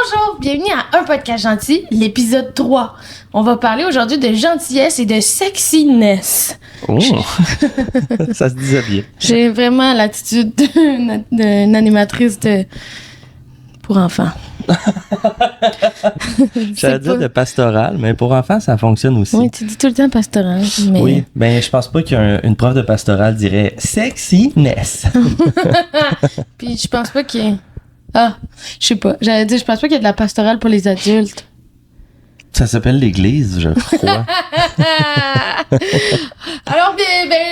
Bonjour, bienvenue à Un podcast gentil, l'épisode 3. On va parler aujourd'hui de gentillesse et de sexiness. Oh! Ça se disait bien. J'ai vraiment l'attitude d'une animatrice pour enfants. J'allais dire de pastoral, mais pour enfants, ça fonctionne aussi. Oui, tu dis tout le temps pastoral. Mais... Oui, ben je pense pas qu'une prof de pastoral dirait sexiness. Puis je pense pas qu'il y ait... Ah, je sais pas. J'allais dire, je pense pas qu'il y ait de la pastorale pour les adultes. Ça s'appelle l'église, je crois. Alors,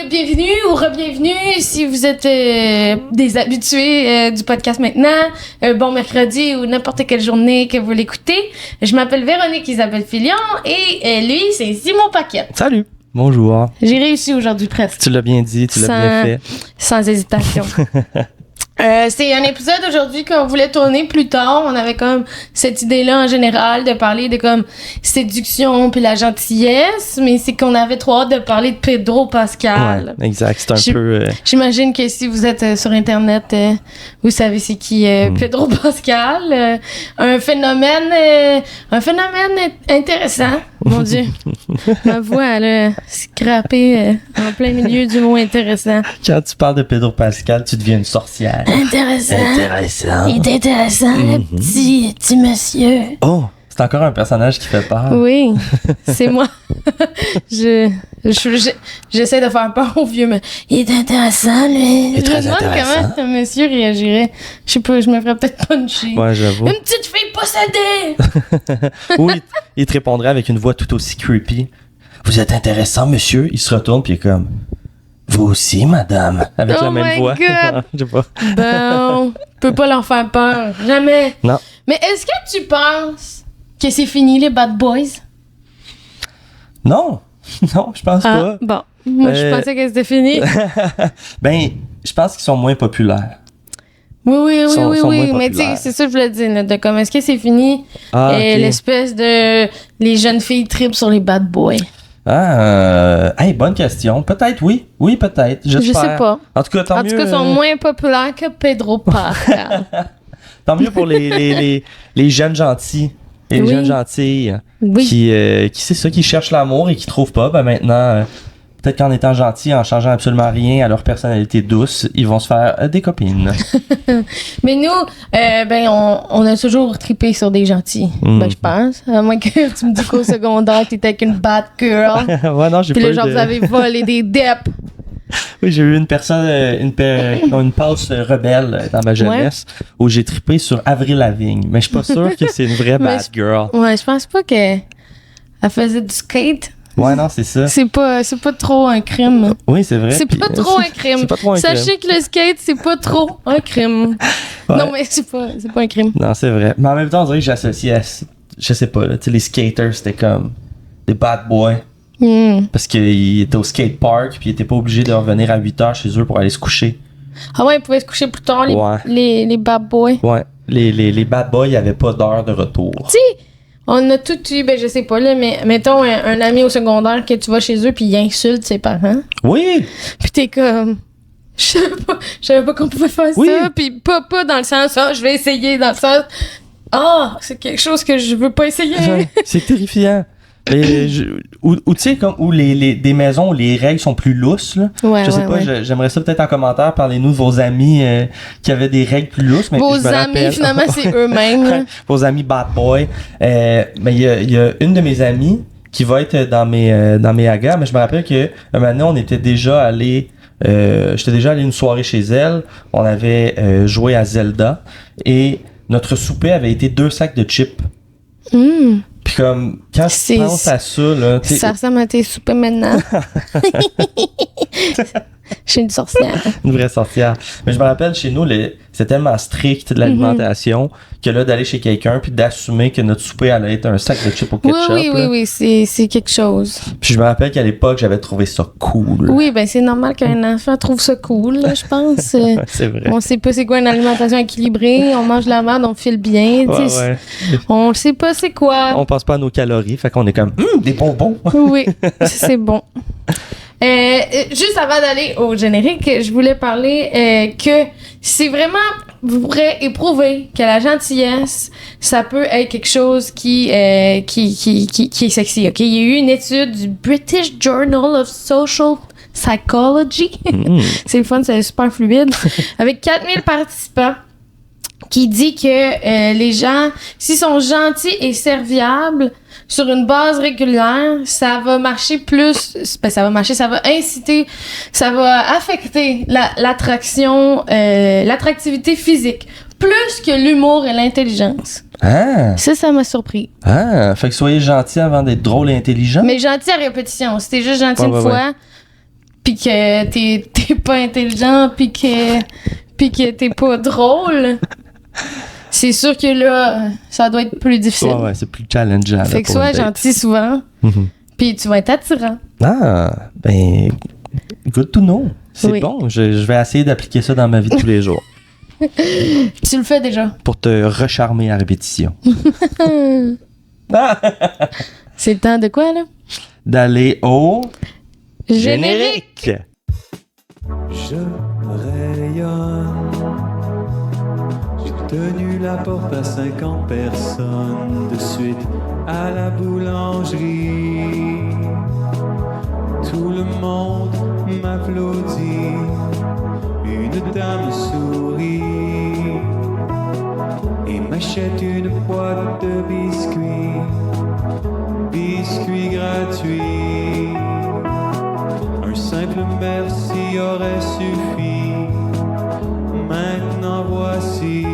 bienvenue ou re-bienvenue si vous êtes des habitués du podcast maintenant. Bon mercredi ou n'importe quelle journée que vous l'écoutez. Je m'appelle Véronique Isabelle Filion et lui, c'est Simon Paquette. Salut! Bonjour. J'ai réussi aujourd'hui presque. Tu l'as bien dit, tu l'as bien fait. Sans hésitation. C'est un épisode aujourd'hui qu'on voulait tourner plus tard. On avait comme cette idée-là en général de parler de comme séduction puis la gentillesse, mais c'est qu'on avait trop hâte de parler de Pedro Pascal. Ouais, exact. C'est un peu... J'imagine que si vous êtes sur Internet, vous savez c'est qui Pedro Pascal. Un phénomène intéressant. Mon Dieu. Ma voix, elle a scrappé en plein milieu du mot intéressant. Quand tu parles de Pedro Pascal, tu deviens une sorcière. Intéressant. Il est intéressant, le petit monsieur. Oh! C'est encore un personnage qui fait peur. Oui, c'est moi. J'essaie de faire peur au vieux, mais il est intéressant, lui. Il est très je me demande intéressant. comment un monsieur réagirait. Je sais pas, je me ferais peut-être puncher. Ouais, j'avoue. Une petite fille possédée! Oui, il te répondrait avec une voix tout aussi creepy. Vous êtes intéressant, monsieur. Il se retourne puis il est comme... Vous aussi, madame. Avec la même voix. God. Je sais pas. Bon, peut pas leur faire peur. Jamais. Non. Mais est-ce que tu penses que c'est fini, les bad boys? Non. Non, je pense pas. Bon. Moi, je pensais que c'était fini. Ben, je pense qu'ils sont moins populaires. Oui. Sont moins Mais tu sais, populaires. c'est ça que je voulais dire, là, de comme, est-ce que c'est fini? Ah, ok. L'espèce de... Les jeunes filles tripent sur les bad boys. Hey, bonne question. Peut-être, oui. Oui, peut-être. Je J'espère. sais pas. En tout cas, tant En mieux. tout cas, ils sont moins populaires que Pedro Pascal. Tant mieux pour les jeunes gentils. Les Oui. jeunes gentilles. Oui. Qui c'est ça, qui cherchent l'amour et qui trouvent pas. Ben maintenant, peut-être qu'en étant gentils, en changeant absolument rien à leur personnalité douce, ils vont se faire des copines. Mais nous, on a toujours trippé sur des gentils. Mhm. Ben, je pense. À moins que tu me dis qu'au secondaire, t'étais avec une bad girl. Ouais, non, j'ai Puis pas là, eu genre, vous avez volé des deps. Oui, j'ai eu une personne, une passe rebelle dans ma jeunesse où j'ai trippé sur Avril Lavigne. Mais je suis pas sûr que c'est une vraie Mais bad girl. Ouais, je pense pas qu'elle faisait du skate. Ouais, non, c'est ça. C'est pas trop un crime. Oui, c'est vrai. C'est Puis, pas trop un crime. C'est pas trop un crime. Sachez que le skate, c'est pas trop un crime. Ouais. Non, mais c'est pas un crime. Non, c'est vrai. Mais en même temps, on dirait que j'associe à... Je sais pas, là, tu sais, les skaters, c'était comme des bad boys. Parce qu'ils étaient au skate park, puis ils étaient pas obligés de revenir à 8 heures chez eux pour aller se coucher. Ah ouais, ils pouvaient se coucher plus tard, Ouais. les bad boys. Ouais. Les bad boys, ils avaient pas d'heure de retour. Tu sais, on a tout eu, ben je sais pas, là, mais mettons un ami au secondaire que tu vas chez eux puis il insulte ses parents. Oui! Puis t'es comme... Je savais pas qu'on pouvait faire Oui. ça. Puis pas dans le sens, je vais essayer, dans le sens... c'est quelque chose que je veux pas essayer. C'est terrifiant. Ou tu sais, comme où des maisons où les règles sont plus lousses, là. Ouais, je sais pas, j'aimerais ça peut-être en commentaire, parlez-nous de vos amis qui avaient des règles plus lousses. Mais je Vos me amis, rappelle- finalement, c'est eux-mêmes. là. Vos amis bad boy. Mais il y a une de mes amies qui va être dans mes agas, mais je me rappelle que un moment donné, on était déjà allé j'étais déjà allé une soirée chez elle, on avait joué à Zelda et notre souper avait été 2 sacs de chips. Puis comme, quand C'est- je pense à ça, là, tu sais, Ça ressemble à tes soupers maintenant. Je suis une sorcière. une vraie sorcière. Mais je me rappelle, chez nous, c'est tellement strict de l'alimentation que là, d'aller chez quelqu'un puis d'assumer que notre souper allait être un sac de chips au ketchup. là. Oui, c'est quelque chose. Puis je me rappelle qu'à l'époque, j'avais trouvé ça cool. Oui, ben c'est normal qu'un enfant trouve ça cool, là, je pense. C'est vrai. On sait pas c'est quoi une alimentation équilibrée, on mange de la merde, on file bien. tu sais, Ouais. On sait pas c'est quoi. On pense pas à nos calories, fait qu'on est comme, des bonbons. Oui, c'est bon. Juste avant d'aller au générique, je voulais parler que c'est vraiment vous pourrez éprouver que la gentillesse, ça peut être quelque chose qui est sexy, OK? Il y a eu une étude du British Journal of Social Psychology. C'est le fun, c'est super fluide. Avec 4000 participants qui dit que les gens, s'ils sont gentils et serviables sur une base régulière, ça va marcher plus, ça va inciter, ça va affecter l'attractivité physique, plus que l'humour et l'intelligence. Ah! Ça m'a surpris. Ah! Fait que soyez gentil avant d'être drôle et intelligent. Mais gentil à répétition. Si t'es juste gentil une fois, pis que t'es pas intelligent, pis que t'es pas drôle... C'est sûr que là, ça doit être plus difficile. Ouais, c'est plus challengeant. Fait que sois gentil souvent, puis tu vas être attirant. Ah, ben, good to know. C'est bon, je vais essayer d'appliquer ça dans ma vie de tous les jours. Tu le fais déjà. Pour te recharmer à répétition. C'est le temps de quoi, là? D'aller au... Générique! Je rayonne. J'ai tenu la porte à 50 personnes de suite à la boulangerie. Tout le monde m'applaudit, une dame sourit et m'achète une boîte de biscuits, biscuits gratuits. Un simple merci aurait suffi. Maintenant voici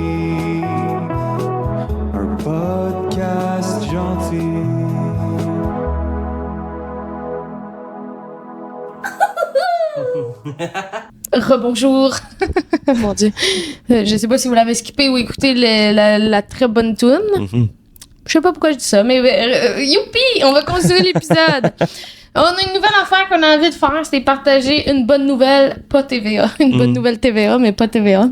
un podcast gentil. Rebonjour. Mon Dieu. Je sais pas si vous l'avez skippé ou écouté la très bonne toune. Je sais pas pourquoi je dis ça, mais youpi! On va continuer l'épisode. On a une nouvelle affaire qu'on a envie de faire, c'est partager une bonne nouvelle, pas TVA. Une bonne nouvelle TVA, mais pas TVA.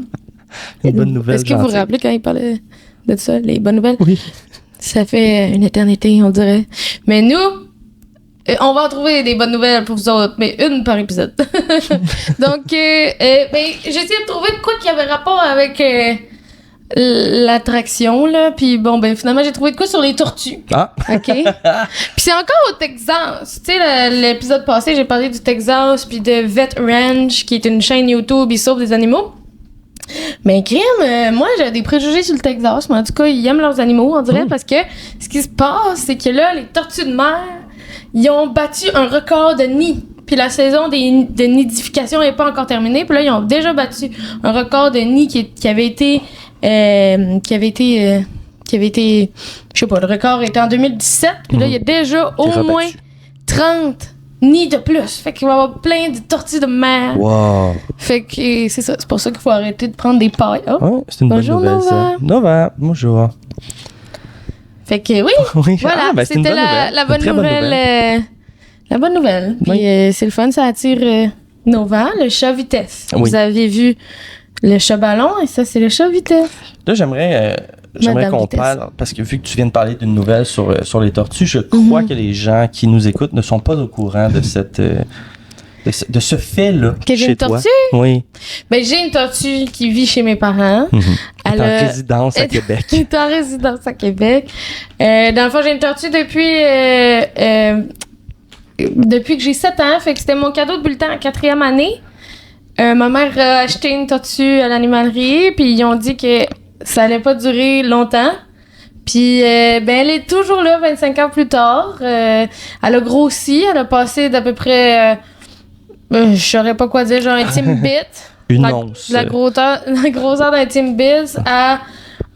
Une bonne nouvelle. Est-ce que vous vous rappelez quand il parlait de ça, les bonnes nouvelles? Oui. Ça fait une éternité, on dirait. Mais nous, on va en trouver des bonnes nouvelles pour vous autres, mais une par épisode. Donc, j'ai essayé de trouver quoi qui avait rapport avec l'attraction, là. Puis bon, finalement, j'ai trouvé de quoi sur les tortues. Ah! OK? Puis c'est encore au Texas. Tu sais, l'épisode passé, j'ai parlé du Texas puis de Vet Ranch, qui est une chaîne YouTube, ils sauvent des animaux. Mais crime, moi, j'ai des préjugés sur le Texas, mais en tout cas, ils aiment leurs animaux, on dirait, parce que ce qui se passe, c'est que là, les tortues de mer, ils ont battu un record de nids. Puis la saison de nidification n'est pas encore terminée. Puis là, ils ont déjà battu un record de nids qui avait été, je sais pas, le record était en 2017. Puis là, il y a déjà au moins 30 nids de plus. Fait qu'il va y avoir plein de tortues de mer. Wow. Fait que c'est ça. C'est pour ça qu'il faut arrêter de prendre des pailles. Oh, ouais, c'est une bonjour, bonne nouvelle, Nova. ça. Nova, bonjour. Fait que oui, oui. voilà, c'était la bonne nouvelle. La bonne nouvelle. Puis c'est le fun, ça attire Nova, le chat vitesse. Oui. Vous avez vu le chat ballon et ça, c'est le chat vitesse. Là, j'aimerais qu'on parle, parce que vu que tu viens de parler d'une nouvelle sur les tortues, je crois que les gens qui nous écoutent ne sont pas au courant de cette... de ce fait-là que j'ai une tortue? Oui. Ben, j'ai une tortue qui vit chez mes parents. Elle est en résidence à Québec. Elle est en résidence à Québec. Dans le fond, j'ai une tortue depuis que j'ai 7 ans. Fait que c'était mon cadeau de bulletin en 4e année. Ma mère a acheté une tortue à l'animalerie, puis ils ont dit que ça allait pas durer longtemps. Puis, elle est toujours là 25 ans plus tard. Elle a grossi. Elle a passé d'à peu près... je saurais pas quoi dire, genre un Timbit. Une once. La grosseur d'un Timbit à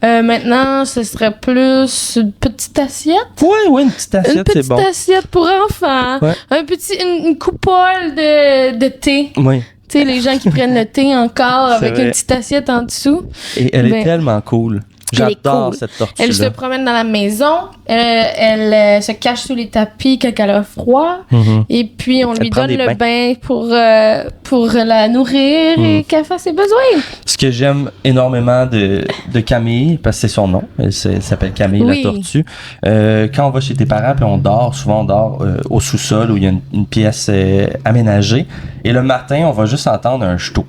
maintenant, ce serait plus une petite assiette. Oui, une petite assiette, c'est bon. Une petite assiette pour enfants. Ouais. Une coupole de thé. Oui. Tu sais, les gens qui prennent le thé encore avec une petite assiette en dessous. Et elle est tellement cool. J'adore cette tortue-là. Elle se promène dans la maison. Elle se cache sous les tapis quand elle a froid. Et puis, on lui donne le bain pour la nourrir et qu'elle fasse ses besoins. Ce que j'aime énormément de Camille, parce que c'est son nom, elle s'appelle Camille la tortue. Quand on va chez tes parents, puis souvent on dort au sous-sol où il y a une pièce aménagée. Et le matin, on va juste entendre un ch'tou.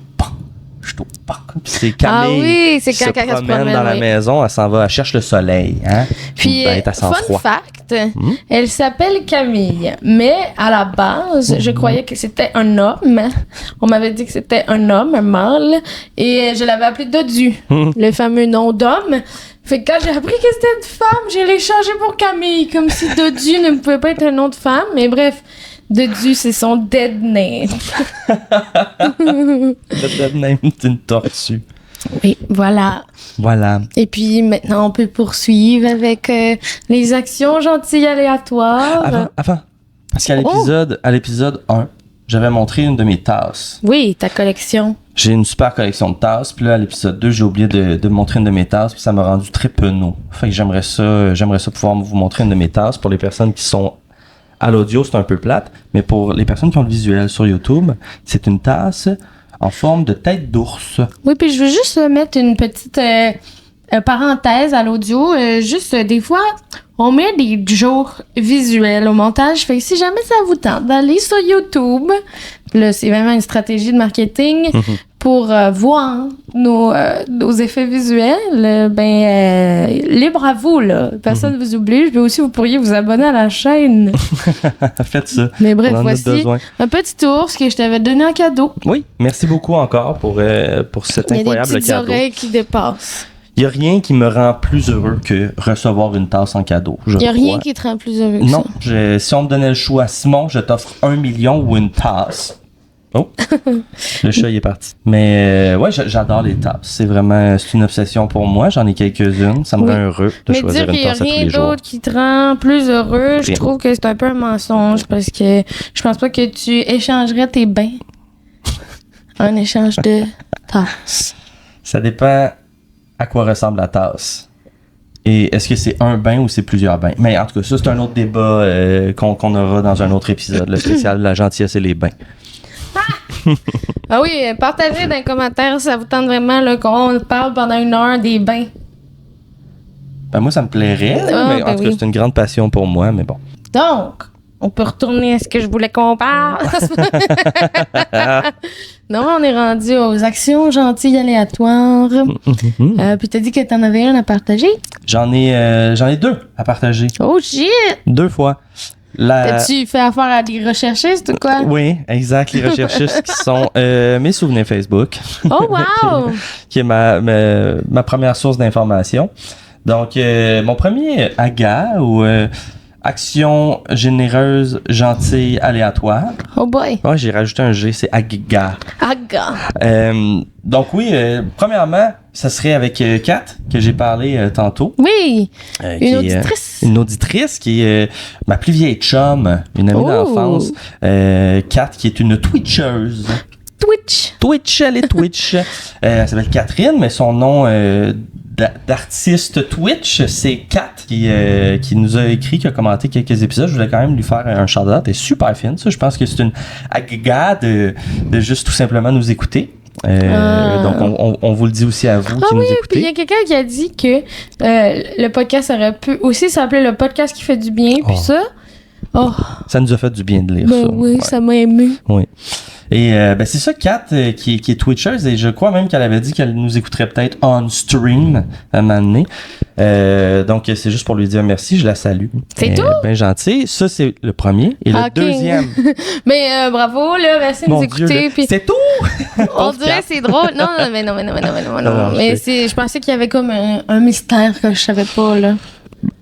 je suis au parc. Puis c'est Camille oui, c'est qui quand elle se promène dans la oui. maison, elle s'en va, elle cherche le soleil. Hein? Puis, Une bête à sang fun froid. fact, elle s'appelle Camille, mais à la base, je croyais que c'était un homme. On m'avait dit que c'était un homme, un mâle, et je l'avais appelé Dodu, le fameux nom d'homme. Fait que quand j'ai appris que c'était une femme, j'ai l'ai changé pour Camille, comme si Dodu ne pouvait pas être un nom de femme, mais bref. Dodu, c'est son dead name. Le dead name d'une tortue. Oui, voilà. Voilà. Et puis maintenant, on peut poursuivre avec les actions gentilles aléatoires. Avant. Parce qu'à l'épisode 1, j'avais montré une de mes tasses. Oui, ta collection. J'ai une super collection de tasses. Puis là, à l'épisode 2, j'ai oublié de montrer une de mes tasses. Puis ça m'a rendu très penaud. Fait que j'aimerais ça pouvoir vous montrer une de mes tasses. Pour les personnes qui sont à l'audio, c'est un peu plate. Mais pour les personnes qui ont le visuel sur YouTube, c'est une tasse en forme de tête d'ours. Oui, puis je veux juste mettre une petite parenthèse à l'audio. Des fois, on met des jours visuels au montage. Fait que si jamais ça vous tente d'aller sur YouTube, là, c'est vraiment une stratégie de marketing pour voir nos effets visuels. Libre à vous, là. Personne ne vous oblige. Mais aussi, vous pourriez vous abonner à la chaîne. Faites ça. Mais bref, On en a voici besoin. un petit ours que je t'avais donné en cadeau. Oui, merci beaucoup encore pour cet Il y a des incroyable petites cadeau. oreilles qui dépassent. Il n'y a rien qui me rend plus heureux que recevoir une tasse en cadeau. Il n'y a rien qui te rend plus heureux que Non, ça. si on me donnait le choix, Simon, je t'offre 1 million ou une tasse. Oh, le chat il est parti. Mais ouais, j'adore les tasses. C'est une obsession pour moi. J'en ai quelques-unes. Ça me rend heureux de Mais choisir dire qu'il une n'y a tasse à tous rien les jours. d'autre qui te rend plus heureux, je Rien. trouve que c'est un peu un mensonge parce que je pense pas que tu échangerais tes bains en échange de tasses. Ça dépend à quoi ressemble la tasse. Et est-ce que c'est un bain ou c'est plusieurs bains? Mais en tout cas, ça, c'est un autre débat qu'on aura dans un autre épisode, le spécial La gentillesse et les bains. Ah oui, partagez dans les commentaires si ça vous tente vraiment là, qu'on parle pendant 1 heure des bains. Ben moi, ça me plairait, mais en tout cas, c'est une grande passion pour moi, mais bon. Donc, on peut retourner à ce que je voulais qu'on parle. Non, on est rendu aux actions gentilles aléatoires. Puis t'as dit que t'en avais un à partager. J'en ai 2 à partager. Oh shit! 2 fois. T'as-tu fait affaire à des recherchistes ou quoi? Oui, exact. Les recherchistes qui sont mes souvenirs Facebook. Oh wow! qui est ma première source d'information. Donc, mon premier AGA ou action généreuse, gentille, aléatoire. Oh boy! Ouais, j'ai rajouté un G, c'est AGA. Aga! Donc oui, premièrement, ça serait avec Kat, que j'ai parlé tantôt. Oui! Qui Une est, auditrice! une auditrice qui est ma plus vieille chum, une amie d'enfance. Kat, qui est une Twitcheuse. Twitch! Elle est Twitch. Elle s'appelle Catherine, mais son nom d'artiste Twitch, c'est Kat qui nous a écrit, qui a commenté quelques épisodes. Je voulais quand même lui faire un shout-out. Elle est super fine, ça. Je pense que c'est une agrégat de juste tout simplement nous écouter. Donc, on vous le dit aussi à vous qui nous Puis écoutez. il y a quelqu'un qui a dit que le podcast aurait pu aussi s'appeler le podcast qui fait du bien. Puis ça, ça nous a fait du bien de lire ben ça. oui, Ouais. ça m'a ému. Oui. Et c'est ça, Kat, qui est Twitcheuse, et je crois même qu'elle avait dit qu'elle nous écouterait peut-être on stream à un moment donné. Donc, c'est juste pour lui dire merci, je la salue. C'est tout? Bien gentil. Ça, c'est le premier. Et Ok. le deuxième. Mais bravo, là, merci de nous Mon Dieu, écouter. Puis c'est tout! on dirait que c'est drôle. Non, mais non. Non, Mais je pensais qu'il y avait comme un mystère que je savais pas, là.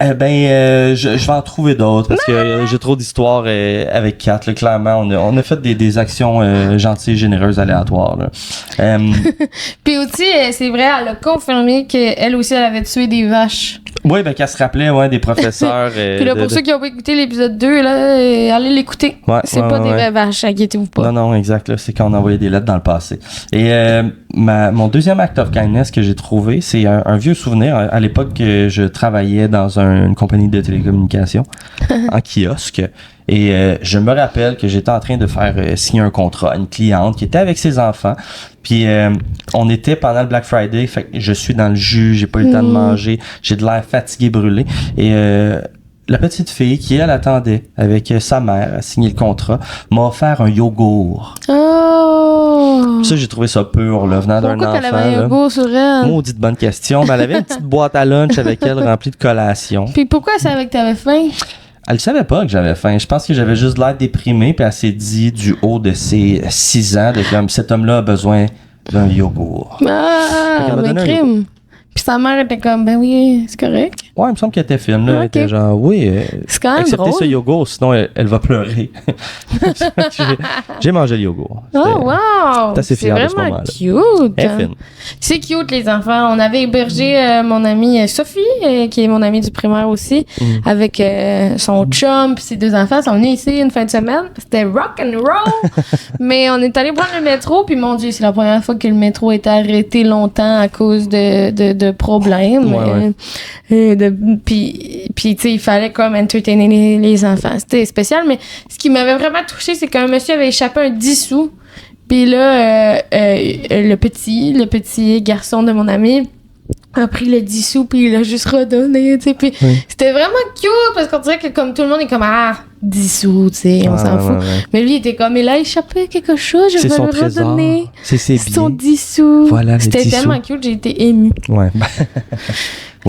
Je vais en trouver d'autres parce que j'ai trop d'histoires avec Kat. Là, clairement, on a fait des actions gentilles, généreuses, aléatoires. Là. Puis aussi, c'est vrai, elle a confirmé qu'elle aussi, elle avait tué des vaches. Oui, qu'elle se rappelait des professeurs. Puis là, pour ceux qui n'ont pas écouté l'épisode 2, là, allez l'écouter. Ouais, C'est pas des vraies vaches, inquiétez-vous pas. Non, exact. Là, c'est quand on envoyait des lettres dans le passé. Et mon deuxième act of kindness que j'ai trouvé, c'est un vieux souvenir. À l'époque que je travaillais dans une compagnie de télécommunications en kiosque. Et je me rappelle que j'étais en train de faire signer un contrat à une cliente qui était avec ses enfants. Puis on était pendant le Black Friday, fait que je suis dans le jus, j'ai pas eu le temps de manger, j'ai de l'air fatigué, brûlé. Et la petite fille qui, elle, attendait avec sa mère à signer le contrat, m'a offert un yogourt. Oh! Ça, j'ai trouvé ça pur, là, venant d'un enfant. Pourquoi qu'elle avait un là. yogourt sur elle? Maudite bonne question. Ben, elle avait une petite boîte à lunch avec elle remplie de collations. Puis pourquoi elle savait que t'avais faim? Elle savait pas que j'avais faim. Je pense que j'avais juste l'air déprimé, puis elle s'est dit du haut de ses 6 ans, de comme cet homme-là a besoin d'un yogourt. Fait Ah, qu'elle m'a mais donné un crime. Puis sa mère était comme, ben oui, c'est correct. Ouais, il me semble qu'elle était fine, là. Elle Ok. était genre, oui, C'est quand même acceptez drôle. ce yogourt, sinon elle va pleurer. J'ai mangé le yogourt. Oh, wow! J'étais assez fier de ce vraiment moment-là. cute. Elle est fine. C'est cute, les enfants. On avait hébergé mon amie Sophie, qui est mon amie du primaire aussi, avec son chum puis ses 2 enfants. Ils sont venus ici une fin de semaine. C'était rock and roll. Mais on est allé prendre le métro, puis mon Dieu, c'est la première fois que le métro était arrêté longtemps à cause de problèmes. Ouais. Puis tu sais, il fallait comme entertainer les enfants. C'était spécial, mais ce qui m'avait vraiment touché, c'est qu'un monsieur avait échappé un 10 sous. Puis là, le petit garçon de mon ami a pris le 10 sous, puis il a juste redonné, tu sais. Puis c'était vraiment cute, parce qu'on dirait que comme tout le monde est comme, 10 sous, tu sais, on s'en fout. Ouais. Mais lui, il était comme, il a échappé quelque chose, je C'est vais son le trésor. redonner. C'est ses C'est son billets. 10 sous. Voilà, les C'était 10 tellement sous. cute, j'ai été émue. Ouais.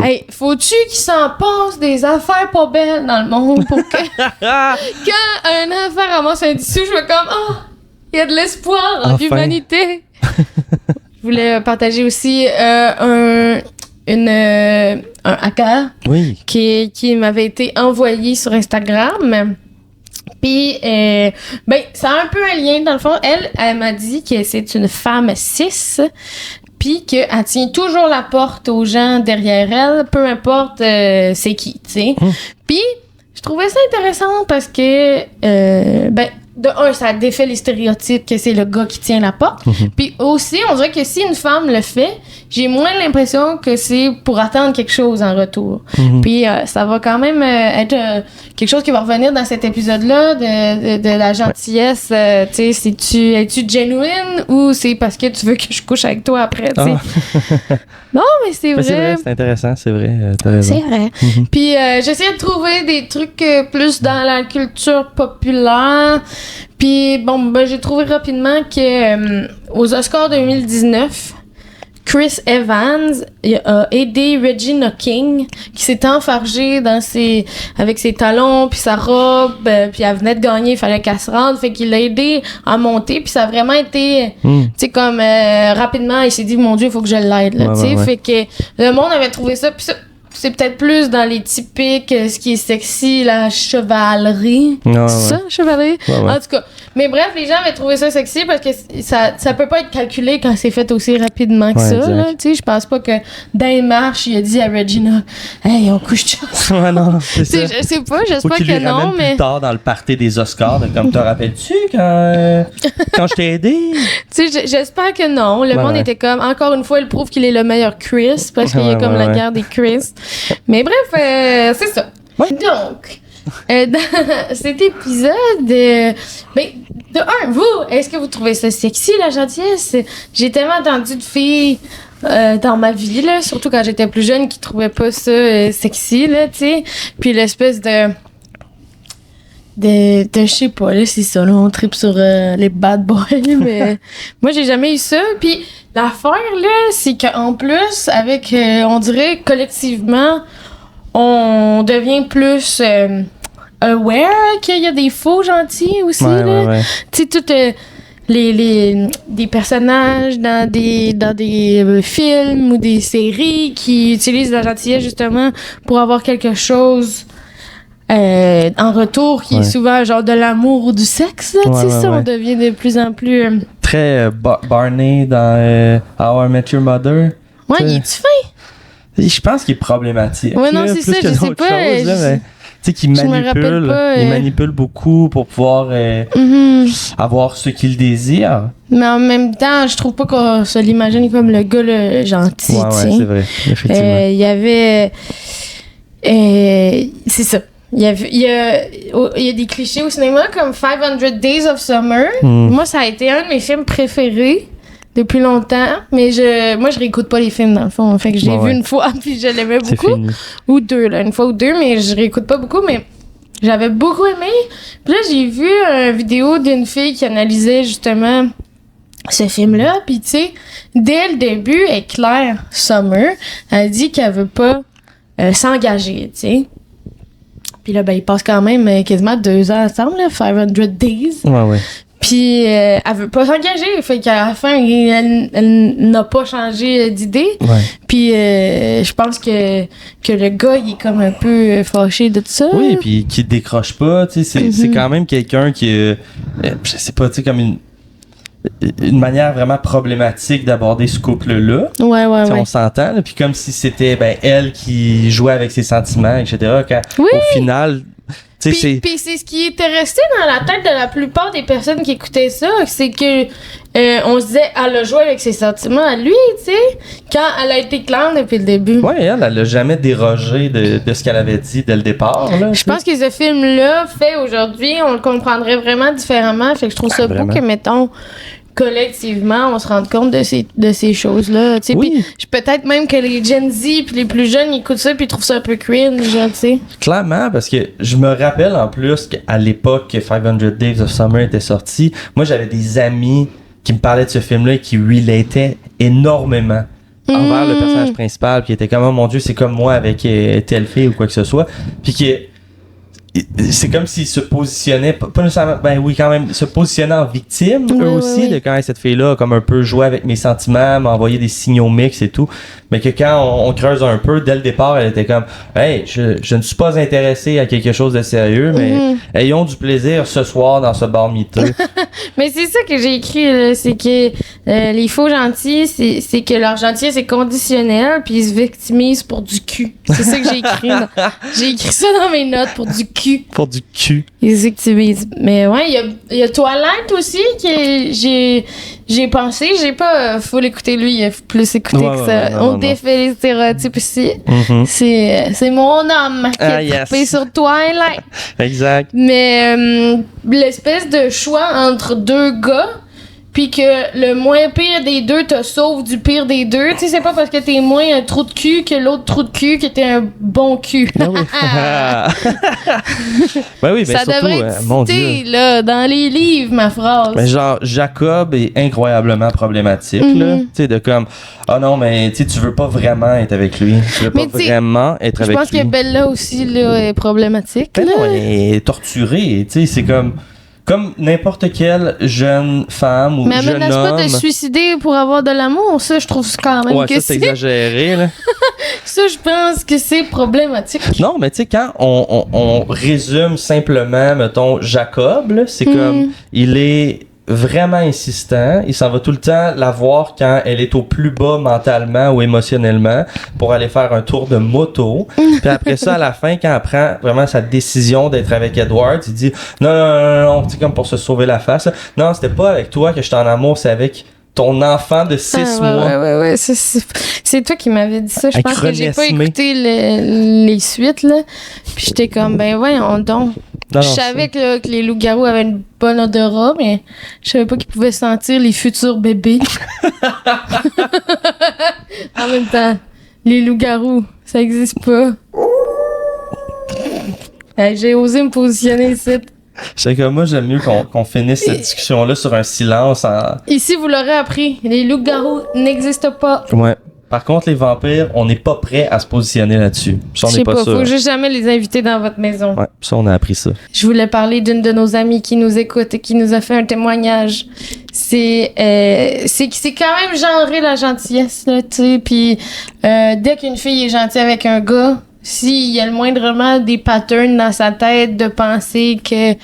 Hey, faut-tu qu'il s'en passe des affaires pas belles dans le monde pour que quand un enfant ramasse un 10 sous, je me comme, il y a de l'espoir en Enfin. l'humanité. Je voulais partager aussi un hacker Oui. qui m'avait été envoyé sur Instagram. Puis, ça a un peu un lien, dans le fond. Elle m'a dit que c'est une femme cis, puis qu'elle tient toujours la porte aux gens derrière elle, peu importe c'est qui, tu sais. Puis, je trouvais ça intéressant parce que, de un, ça défait les stéréotypes que c'est le gars qui tient la porte. Puis aussi, on dirait que si une femme le fait, j'ai moins l'impression que c'est pour attendre quelque chose en retour. Puis ça va quand même être quelque chose qui va revenir dans cet épisode-là de la gentillesse. Tu sais, es-tu genuine ou c'est parce que tu veux que je couche avec toi après, tu sais? Non, mais c'est Mais vrai. c'est vrai, c'est intéressant, c'est vrai. T'as raison. C'est vrai. Puis j'essayais de trouver des trucs plus dans la culture populaire. Puis bon, j'ai trouvé rapidement que aux Oscars 2019, Chris Evans a aidé Regina King, qui s'est enfargée avec ses talons puis sa robe, puis elle venait de gagner, il fallait qu'elle se rende, fait qu'il l'a aidé à monter, puis ça a vraiment été, tu sais, comme rapidement, il s'est dit, mon Dieu, il faut que je l'aide, là, tu sais, fait que le monde avait trouvé ça, puis ça, c'est peut-être plus dans les typiques, ce qui est sexy, la chevalerie. Ouais, Ça, chevalerie? Ouais. En tout cas. Mais bref, les gens avaient trouvé ça sexy parce que ça peut pas être calculé quand c'est fait aussi rapidement que ça, exact. là. Tu sais, je pense pas que dans les marches, il a dit à Regina, hey, on couche de Ouais, non, c'est Tu sais, ça. je sais pas, Faut j'espère qu'il que lui ramène non, mais. plus tard dans le party des Oscars, comme te rappelles-tu quand je t'ai aidé? Tu sais, j'espère que non. Le Ouais, monde ouais. était comme, encore une fois, il prouve qu'il est le meilleur Chris parce qu'il y a Ouais, comme ouais, la ouais. guerre des Chris. Mais bref, c'est ça. Ouais. Donc, dans cet épisode, de un, vous, est-ce que vous trouvez ça sexy, la gentillesse? J'ai tellement entendu de filles dans ma vie, là, surtout quand j'étais plus jeune, qui trouvaient pas ça sexy, là, tu sais. Puis l'espèce de je sais pas, là, c'est ça, là, on tripe sur les bad boys, mais moi, j'ai jamais eu ça. Puis l'affaire, là, c'est qu'en plus, avec, on dirait, collectivement, on devient plus aware qu'il y a des faux gentils aussi, là. Ouais. Tu sais, tout des personnages dans des films ou des séries qui utilisent la gentillesse justement pour avoir quelque chose en retour qui est souvent genre de l'amour ou du sexe, là, tu sais, ça, on devient de plus en plus... Très Barney dans How I Met Your Mother. Ouais, T'sais, il est-tu fin? Je pense qu'il est problématique. Ouais, non, là, c'est plus ça, que je sais d'autres pas, choses, là, mais, tu sais, qu'il me rappelle manipule. pas, Il manipule beaucoup pour pouvoir avoir ce qu'il désire. Mais en même temps, je trouve pas qu'on se l'imagine comme le gars le gentil, Ouais, tu sais. c'est vrai, effectivement. Il y avait... c'est ça. Il y a des clichés au cinéma comme 500 Days of Summer. Moi, ça a été un de mes films préférés depuis longtemps, mais moi, je réécoute pas les films, dans le fond. Fait que je l'ai vu une fois, puis je l'aimais C'est beaucoup. fini. Ou deux, là. Une fois ou deux, mais je réécoute pas beaucoup, mais j'avais beaucoup aimé. Puis là, j'ai vu une vidéo d'une fille qui analysait justement ce film-là. Puis, tu sais, dès le début, Claire Summer, elle dit qu'elle veut pas s'engager, tu sais. Puis là, ben, ils passent quand même quasiment 2 ans ensemble, là, 500 Days. Ouais. Puis, elle veut pas s'engager. Fait qu'à la fin, elle n'a pas changé d'idée. Ouais. Puis, je pense que le gars, il est comme un peu fâché de tout ça. Oui, puis qui décroche pas, tu sais, c'est quand même quelqu'un qui, je sais pas, tu sais, comme une manière vraiment problématique d'aborder ce couple-là. Ouais. On s'entend, là, puis comme si c'était elle qui jouait avec ses sentiments, etc. Quand au final, tu sais, Puis c'est ce qui était resté dans la tête de la plupart des personnes qui écoutaient ça, c'est que on se disait, elle a joué avec ses sentiments à lui, tu sais, quand elle a été claire depuis le début. Ouais, elle a jamais dérogé de ce qu'elle avait dit dès le départ. Là, je pense que ce film-là, fait aujourd'hui, on le comprendrait vraiment différemment. Fait que je trouve ça beau que, mettons, collectivement, on se rende compte de ces choses-là. Tu sais, oui. Puis peut-être même que les Gen Z puis les plus jeunes ils écoutent ça puis ils trouvent ça un peu cringe, genre, tu sais. Clairement, parce que je me rappelle en plus qu'à l'époque que 500 Days of Summer était sorti, moi j'avais des amis qui me parlaient de ce film-là et qui relataient énormément envers le personnage principal, puis qui était comme oh mon Dieu, c'est comme moi avec telle fille ou quoi que ce soit, puis qui c'est comme s'ils se positionnaient, pas nécessairement, ben oui, quand même, se positionnaient en victime, eux aussi, de quand cette fille-là a comme un peu joué avec mes sentiments, m'a envoyé des signaux mixtes et tout. Mais que quand on creuse un peu, dès le départ, elle était comme, hey, je ne suis pas intéressé à quelque chose de sérieux, mais ayons du plaisir ce soir dans ce bar miteux. Mais c'est ça que j'ai écrit, là, c'est que les faux gentils, c'est que leur gentillesse est conditionnelle, puis ils se victimisent pour du cul. C'est ça que j'ai écrit. J'ai écrit ça dans mes notes, pour du cul. Pour du cul. Ils victimisent. Mais ouais, il y a Twilight aussi que j'ai pensé, j'ai pas faut l'écouter lui, il a plus écouté que ça. On défait les stéréotypes ici. C'est mon homme qui a trippé sur Twilight. Exact. Mais l'espèce de choix entre 2 gars, puis que le moins pire des 2 te sauve du pire des 2. Tu sais, c'est pas parce que t'es moins un trou de cul que l'autre trou de cul que t'es un bon cul. Ben oui. Ben oui, ben ça surtout, devrait être mon cité, Dieu. là, dans les livres, ma phrase. Mais genre, Jacob est incroyablement problématique, là. Tu sais, de comme, ah non, mais tu veux pas vraiment être avec lui. Tu veux pas vraiment être avec lui. Je pense que Bella aussi, là, est problématique. Ben non, elle est torturée. Tu sais, c'est comme n'importe quelle jeune femme ou jeune homme. Mais elle menace pas de se suicider pour avoir de l'amour. Ça, je trouve quand même que ça, c'est exagéré, là. Ça, je pense que c'est problématique. Non, mais tu sais, quand on résume simplement, mettons, Jacob, là, c'est comme, il est vraiment insistant, il s'en va tout le temps la voir quand elle est au plus bas mentalement ou émotionnellement pour aller faire un tour de moto. Puis après ça, à la fin, quand elle prend vraiment sa décision d'être avec Edward, il dit non, tu sais, comme pour se sauver la face. Non, c'était pas avec toi que j'étais en amour, c'est avec ton enfant de 6 mois. Ouais. C'est toi qui m'avais dit ça. Je pense que j'ai pas écouté les suites, là. Puis j'étais comme, ben voyons donc. Je savais que les loups-garous avaient une bonne odorat, mais je savais pas qu'ils pouvaient sentir les futurs bébés. En même temps, les loups-garous, ça existe pas. J'ai osé me positionner ici. C'est comme moi, j'aime mieux qu'on finisse cette discussion-là sur un silence. Ici, vous l'aurez appris, les loups-garous n'existent pas. Ouais. Par contre, les vampires, on n'est pas prêt à se positionner là-dessus. Ça, on n'est pas sûr. Faut juste jamais les inviter dans votre maison. Ouais, ça, on a appris ça. Je voulais parler d'une de nos amies qui nous écoute et qui nous a fait un témoignage. C'est quand même genré, la gentillesse, là, tu sais. Puis dès qu'une fille est gentille avec un gars, s'il y a le moindrement des patterns dans sa tête de penser que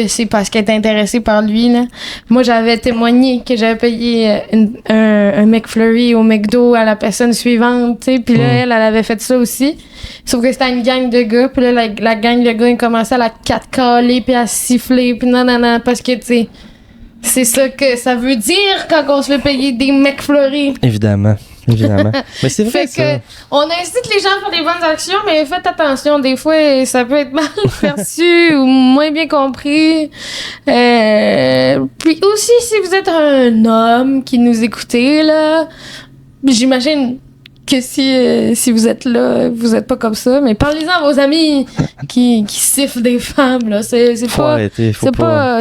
c'est parce qu'elle est intéressée par lui, là. Moi, j'avais témoigné que j'avais payé un McFlurry au McDo à la personne suivante, tu sais, puis là, elle avait fait ça aussi. Sauf que c'était une gang de gars, puis là, la gang de gars, ils commençaient à la catcaler, puis à siffler, puis non, parce que, tu sais, c'est ça que ça veut dire quand on se fait payer des McFlurry. Évidemment. Mais c'est vrai, ça. Que on incite les gens à faire des bonnes actions, mais faites attention. Des fois, ça peut être mal perçu ou moins bien compris. Puis aussi, si vous êtes un homme qui nous écoutez, là, j'imagine que si vous êtes là, vous êtes pas comme ça, mais parlez-en à vos amis qui sifflent des femmes, là. C'est Faut pas... arrêter,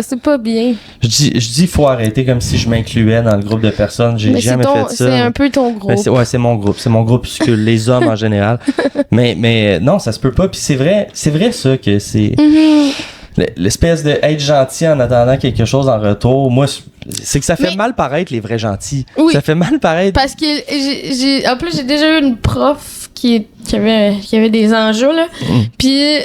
C'est pas bien. Je dis faut arrêter comme si je m'incluais dans le groupe de personnes. J'ai Mais jamais fait ça. C'est un peu ton groupe. Ben, c'est mon groupe. C'est mon groupe, puisque les hommes en général. Mais non, ça se peut pas. Puis c'est vrai ça que c'est... L'espèce de être gentil en attendant quelque chose en retour, moi, c'est que ça fait mal paraître les vrais gentils. Oui. Ça fait mal paraître. Parce que en plus, j'ai déjà eu une prof qui avait des enjeux, là. Puis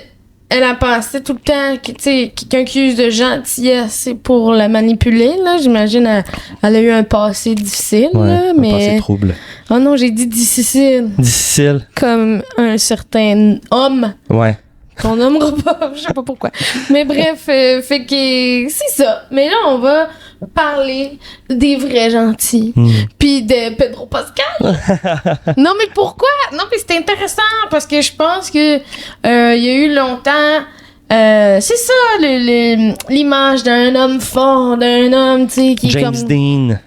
elle a pensé tout le temps que, tu sais, quelqu'un qui use de gentillesse, c'est pour la manipuler, là. J'imagine, elle a eu un passé difficile, là, mais... un passé trouble. Oh non, j'ai dit difficile. Difficile. Comme un certain homme. Ouais. Qu'on nommera pas, je sais pas pourquoi. Mais bref, fait que c'est ça. Mais là, on va parler des vrais gentils. Puis de Pedro Pascal. Non, mais pourquoi? Non, mais c'est intéressant parce que je pense que il y a eu longtemps... c'est ça, l'image d'un homme fort, d'un homme, tu sais, qui est comme... James Dean.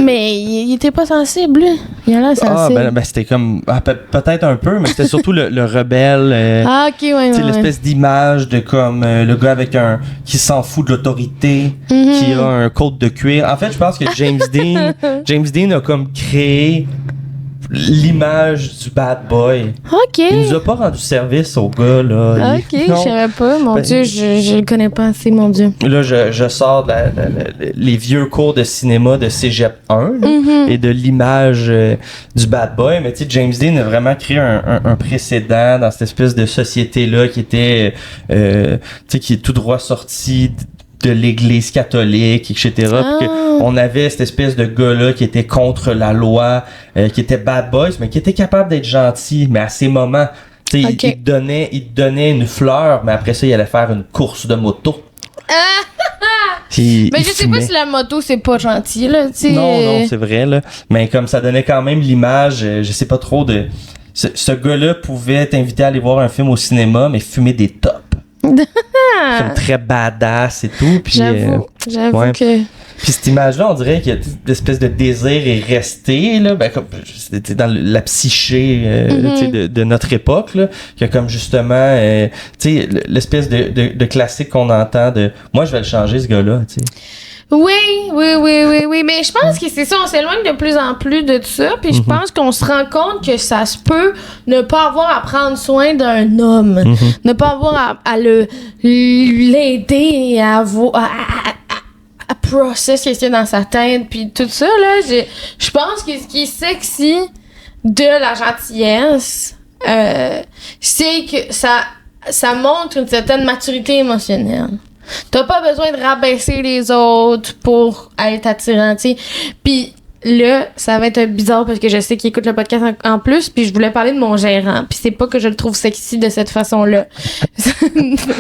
Mais il était pas sensible, lui. Il a l'air sensible. Ben c'était comme... peut-être un peu, mais c'était surtout le rebelle. Ok, ouais. L'espèce d'image de comme le gars avec qui s'en fout de l'autorité, qui a un code de cuir. En fait, je pense que James Dean a comme créé l'image du bad boy. Ok. Il nous a pas rendu service au gars, là. Ok, je savais pas. Mon Dieu, je le connais pas assez, mon Dieu. Là, je sors les vieux cours de cinéma de Cégep 1 là, et de l'image du bad boy. Mais tu sais, James Dean a vraiment créé un précédent dans cette espèce de société-là qui était, tu sais, qui est tout droit sorti de l'église catholique, etc. Puis on avait cette espèce de gars-là qui était contre la loi, qui était bad boys, mais qui était capable d'être gentil, mais à ses moments. Tu sais, il te donnait une fleur, mais après ça, il allait faire une course de moto. Mais je sais pas si la moto, c'est pas gentil, là, tu sais. Non, c'est vrai, là. Mais comme ça donnait quand même l'image, je sais pas trop de... Ce gars-là pouvait t'inviter à aller voir un film au cinéma, mais fumer des tops. Comme très badass et tout. Puis, j'avoue que... Puis cette image-là, on dirait que l'espèce de désir est resté, là, ben, comme, c'était dans la psyché de notre époque, là, que comme justement, tu sais, l'espèce de classique qu'on entend de « Moi, je vais le changer, ce gars-là », tu sais. Oui, mais je pense que c'est ça, on s'éloigne de plus en plus de tout ça, puis je pense qu'on se rend compte que ça se peut ne pas avoir à prendre soin d'un homme, ne pas avoir à l'aider et à process ce qu'il y a dans sa tête, puis tout ça, là, je pense que ce qui est sexy de la gentillesse, c'est que ça montre une certaine maturité émotionnelle. T'as pas besoin de rabaisser les autres pour être attirant, tu sais. Puis là, ça va être bizarre parce que je sais qu'il écoute le podcast en plus, puis je voulais parler de mon gérant, puis c'est pas que je le trouve sexy de cette façon-là.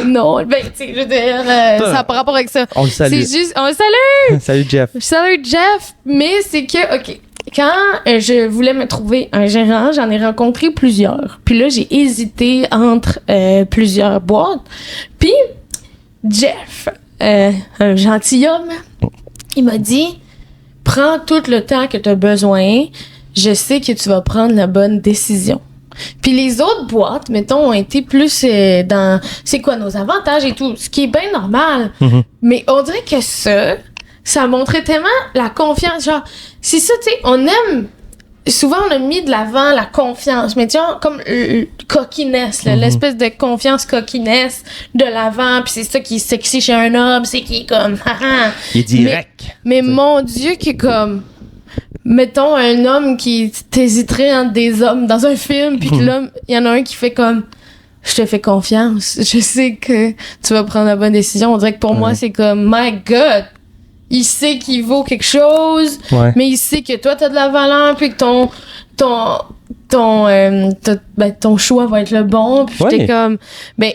Non, ben, tu sais, je veux dire, ça n'a pas rapport avec ça. On le salue. C'est juste, on le salue! Salut, Jeff. Salut, Jeff! Mais c'est que, OK, quand je voulais me trouver un gérant, j'en ai rencontré plusieurs. Puis là, j'ai hésité entre plusieurs boîtes. Puis Jeff, un gentilhomme, il m'a dit « Prends tout le temps que tu as besoin. Je sais que tu vas prendre la bonne décision. » Puis les autres boîtes, mettons, ont été plus dans « C'est quoi nos avantages et tout », ce qui est bien normal. Mais on dirait que ça montrait tellement la confiance. Genre, c'est ça, tu sais, on aime... Souvent, on a mis de l'avant la confiance, mais tu vois, comme coquinesse, là, l'espèce de confiance coquinesse de l'avant, puis c'est ça qui est sexy chez un homme, c'est qu'il est comme... Il est direct. Mais mon Dieu, qui est comme... Mettons, un homme qui t'hésiterait entre des hommes dans un film, puis que là, il y en a un qui fait comme... Je te fais confiance, je sais que tu vas prendre la bonne décision. On dirait que pour moi, c'est comme... My God! Il sait qu'il vaut quelque chose, mais il sait que toi, t'as de la valeur, puis que ton choix va être le bon. Puis t'es comme... Ben,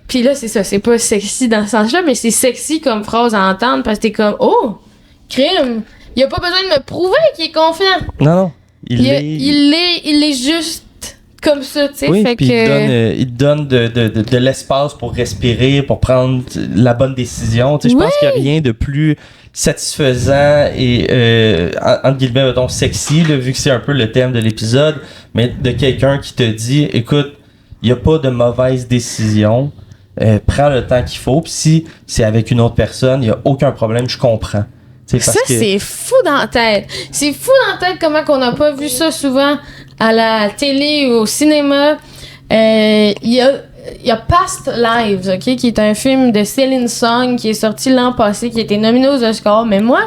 puis là, c'est ça, c'est pas sexy dans ce sens-là, mais c'est sexy comme phrase à entendre, parce que t'es comme, oh, crime! Il a pas besoin de me prouver qu'il est confiant. Non. Il est juste comme ça, tu sais. Oui, fait puis que... il te donne de l'espace pour respirer, pour prendre la bonne décision. Tu sais, je pense qu'il n'y a rien de plus satisfaisant et, entre guillemets, mettons, sexy, là, vu que c'est un peu le thème de l'épisode, mais de quelqu'un qui te dit, écoute, il n'y a pas de mauvaise décision, prends le temps qu'il faut, puis si c'est avec une autre personne, il n'y a aucun problème, je comprends. T'sais, parce que... c'est fou dans la tête. C'est fou dans la tête comment qu'on n'a pas vu ça souvent à la télé ou au cinéma. Il y a Past Lives, ok, qui est un film de Céline Song qui est sorti l'an passé, qui a été nominé aux Oscars. Mais moi,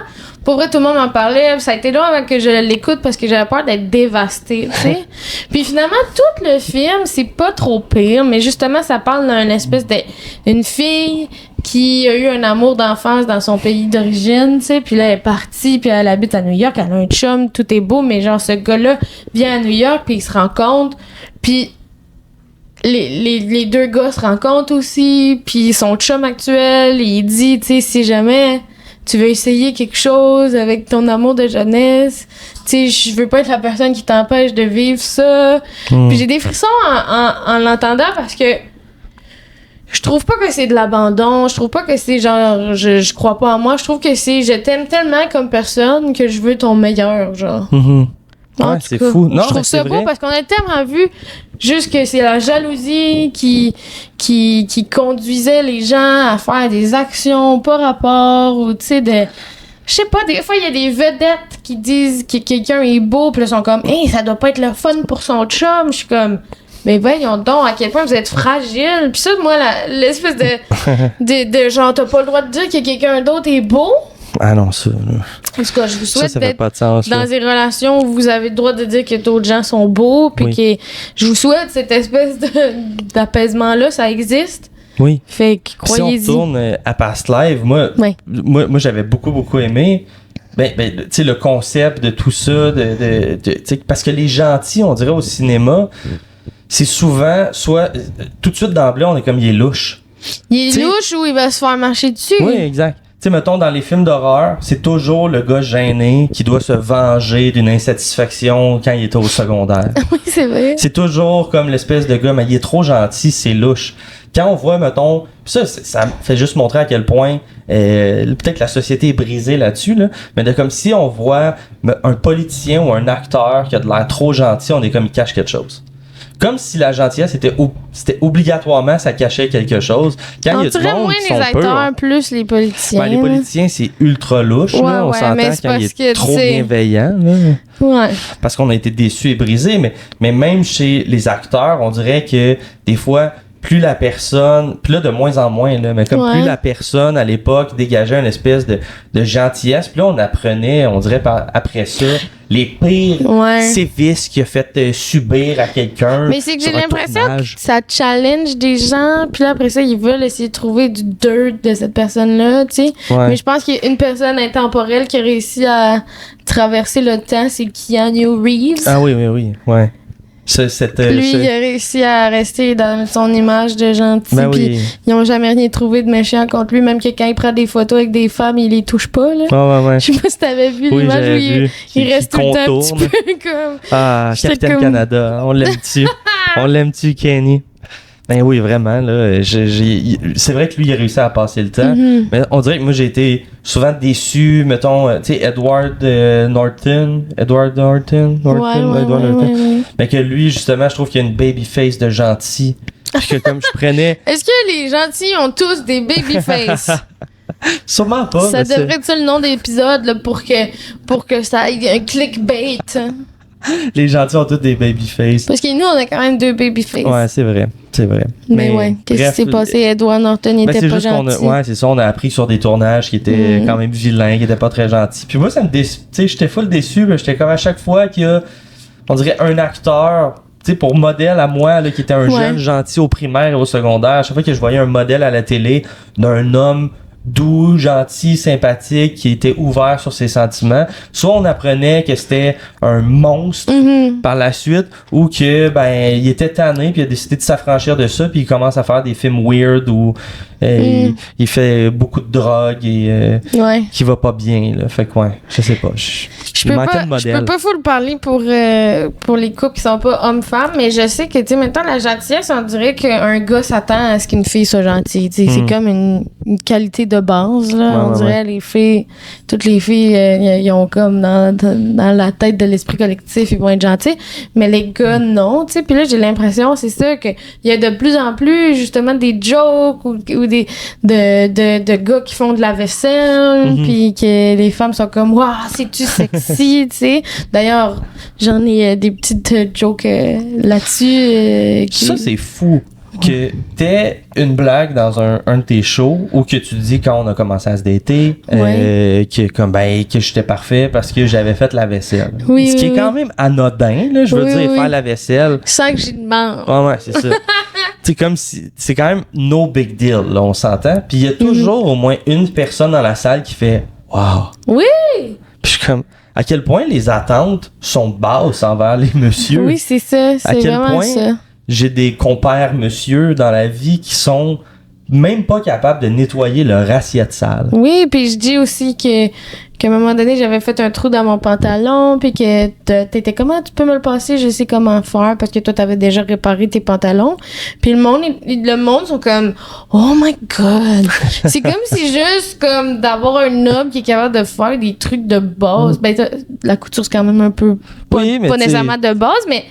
pour vrai, tout le monde m'en parlait. Ça a été long avant que je l'écoute parce que j'avais peur d'être dévastée, tu sais. Puis finalement, tout le film, c'est pas trop pire, mais justement, ça parle d'une espèce d'une fille qui a eu un amour d'enfance dans son pays d'origine, tu sais, puis là, elle est partie, puis elle habite à New York, elle a un chum, tout est beau, mais genre, ce gars-là vient à New York, puis ils se rencontrent, puis les deux gars se rencontrent aussi, puis son chum actuel, il dit, tu sais, si jamais tu veux essayer quelque chose avec ton amour de jeunesse, tu sais, je veux pas être la personne qui t'empêche de vivre ça. Puis j'ai des frissons en l'entendant parce que je trouve pas que c'est de l'abandon, je trouve pas que c'est genre je crois pas en moi, je trouve que c'est je t'aime tellement comme personne que je veux ton meilleur, genre. Ouais, c'est fou. Non, je trouve ça beau parce qu'on a tellement vu juste que c'est la jalousie qui conduisait les gens à faire des actions par rapport ou tu sais de je sais pas, des fois il y a des vedettes qui disent que quelqu'un est beau puis là ils sont comme hey, ça doit pas être le fun pour son chum. Je suis comme mais voyons donc à quel point vous êtes fragile. Puis ça moi l'espèce de genre t'as pas le droit de dire que quelqu'un d'autre est beau. Ah non, ça. En tout cas, je vous souhaite ça d'être pas de sens, dans des relations où vous avez le droit de dire que d'autres gens sont beaux, puis que je vous souhaite cette espèce d'apaisement-là, ça existe. Oui. Fait que croyez-y. Si on tourne à Past Live, moi j'avais beaucoup aimé. Ben, tu sais, le concept de tout ça, parce que les gentils, on dirait au cinéma, c'est souvent, soit, tout de suite d'emblée, on est comme, il est louche. Il est louche ou il va se faire marcher dessus. Oui, exact. Tu sais, mettons, dans les films d'horreur, c'est toujours le gars gêné qui doit se venger d'une insatisfaction quand il était au secondaire. Oui, c'est vrai. C'est toujours comme l'espèce de gars, mais il est trop gentil, c'est louche. Quand on voit, mettons, ça fait juste montrer à quel point peut-être la société est brisée là-dessus, là, mais de comme si on voit un politicien ou un acteur qui a de l'air trop gentil, on est comme il cache quelque chose. Comme si la gentillesse c'était obligatoirement ça cachait quelque chose. Quand il y a du monde moins qui les sont acteurs plus les politiciens. Ben, les politiciens c'est ultra louche, là, on s'entend quand il est trop bienveillant. Là. Ouais. Parce qu'on a été déçus et brisés, mais même chez les acteurs, on dirait que des fois plus la personne, puis là de moins en moins, là, mais comme plus la personne à l'époque dégageait une espèce de gentillesse, puis là on apprenait, on dirait après ça, les pires sévices qu'il a fait subir à quelqu'un. Mais c'est que j'ai l'impression que ça challenge des gens, puis là après ça ils veulent essayer de trouver du dirt de cette personne-là, tu sais. Mais je pense qu'il y a une personne intemporelle qui a réussi à traverser le temps, c'est Keanu Reeves. Ah oui, ouais. Lui, il a réussi à rester dans son image de gentil. Ben puis ils n'ont jamais rien trouvé de méchant contre lui. Même que quand il prend des photos avec des femmes, il les touche pas. Là. Ouais. Je sais pas si t'avais vu l'image où il reste tout le temps un petit peu comme... Ah, Capitaine Canada. On l'aime-tu, Kenny? Ben oui, vraiment, là. C'est vrai que lui, il a réussi à passer le temps. Mais on dirait que moi, j'ai été souvent déçu. Mettons, tu sais, Edward Norton. Mais que lui, justement, je trouve qu'il y a une baby face de gentil. Puis que comme je prenais... Est-ce que les gentils ont tous des baby face? Sûrement pas. Ça devrait être ça le nom d'épisode, là, pour que ça ait un clickbait. Les gentils ont tous des babyface. Parce que nous, on a quand même 2 babyface. Ouais, c'est vrai. Mais ouais, qu'est-ce qui s'est passé? Edward Norton était pas gentil. C'est ça, on a appris sur des tournages qui étaient quand même vilains, qui étaient pas très gentils. Puis moi, ça me déçu. Tu sais, j'étais full déçu. J'étais comme à chaque fois qu'il y a, on dirait, un acteur, tu sais, pour modèle à moi, là, qui était un jeune gentil au primaire et au secondaire, à chaque fois que je voyais un modèle à la télé d'un homme doux, gentil, sympathique, qui était ouvert sur ses sentiments. Soit on apprenait que c'était un monstre par la suite, ou que il était tanné puis il a décidé de s'affranchir de ça puis il commence à faire des films weird où il fait beaucoup de drogue et Ouais. qui va pas bien, là. Fait que, ouais, je sais pas. Je Il peux manquait pas, de je modèle. peux pas full parler pour les couples qui sont pas hommes-femmes, mais je sais que, tu sais, maintenant, la gentillesse, on dirait qu'un gars s'attend à ce qu'une fille soit gentille. Tu sais, c'est comme une qualité de base, là. Ouais, on ouais, dirait, les filles, toutes les filles, ils ont comme dans la tête de l'esprit collectif, ils vont être gentils, mais les gars, non, tu sais. Puis là, j'ai l'impression, c'est ça, qu'il y a de plus en plus, justement, des jokes ou de gars qui font de la vaisselle, puis que les femmes sont comme, waouh, c'est-tu sexy, tu sais. D'ailleurs, j'en ai des petites jokes là-dessus. Ça, c'est fou que t'aies une blague dans un de tes shows ou que tu dis quand on a commencé à se dater que j'étais parfait parce que j'avais fait la vaisselle. Oui, Ce qui oui, est quand même anodin, là, je veux Oui, dire, oui. faire la vaisselle. Sans que j'y demande. Ouais, c'est ça. C'est comme si c'est quand même no big deal, là, on s'entend. Puis il y a toujours au moins une personne dans la salle qui fait wow. Oui! Puis je suis comme à quel point les attentes sont basses envers les messieurs. Oui, c'est ça. À C'est quel vraiment point ça. j'ai des compères monsieur dans la vie qui sont même pas capables de nettoyer leur assiette sale. Oui, puis je dis aussi qu'à un moment donné, j'avais fait un trou dans mon pantalon, puis que t'étais comment tu peux me le passer, je sais comment faire, parce que toi, t'avais déjà réparé tes pantalons. Puis le monde sont comme, oh my God! C'est comme si juste comme d'avoir un homme qui est capable de faire des trucs de base. Ben, la couture, c'est quand même un peu pas nécessairement de base, mais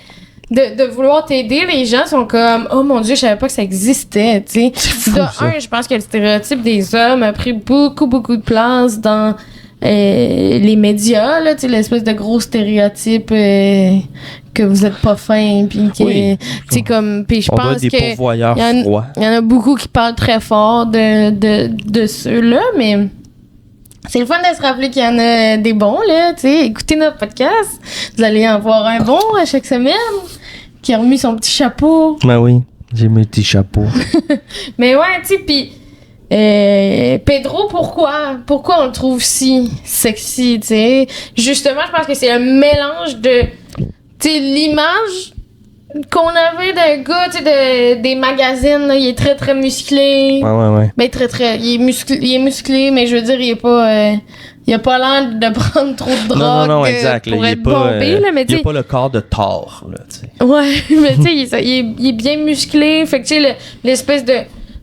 de vouloir t'aider, les gens sont comme oh mon Dieu, je savais pas que ça existait, tu sais. fou, De ça. un, je pense que le stéréotype des hommes a pris beaucoup de place dans les médias, là, tu sais, l'espèce de gros stéréotype que vous êtes pas fin, puis que Oui. tu sais comme, puis je On doit pense être des que pourvoyeurs froids. il y en a beaucoup qui parlent très fort de ceux-là, mais c'est le fun de se rappeler qu'il y en a des bons, là, tu sais. Écoutez notre podcast. Vous allez en voir un bon à chaque semaine qui a remis son petit chapeau. Ben oui, j'ai mes petits chapeaux. Mais ouais, tu sais, pis Pedro, pourquoi? Pourquoi on le trouve si sexy, tu sais? Justement, je pense que c'est un mélange de, tu sais, l'image qu'on avait d'un gars, tu sais, des magazines, là, il est très musclé. Ouais. Ben, il est musclé, mais je veux dire, il a pas l'air de prendre trop de drogue Non, exact. Là, pour il est être pas, bombé, là, mais il tu a sais. pas le corps de Thor, là, tu sais. Ouais, mais tu sais, il est bien musclé, fait que tu sais, l'espèce de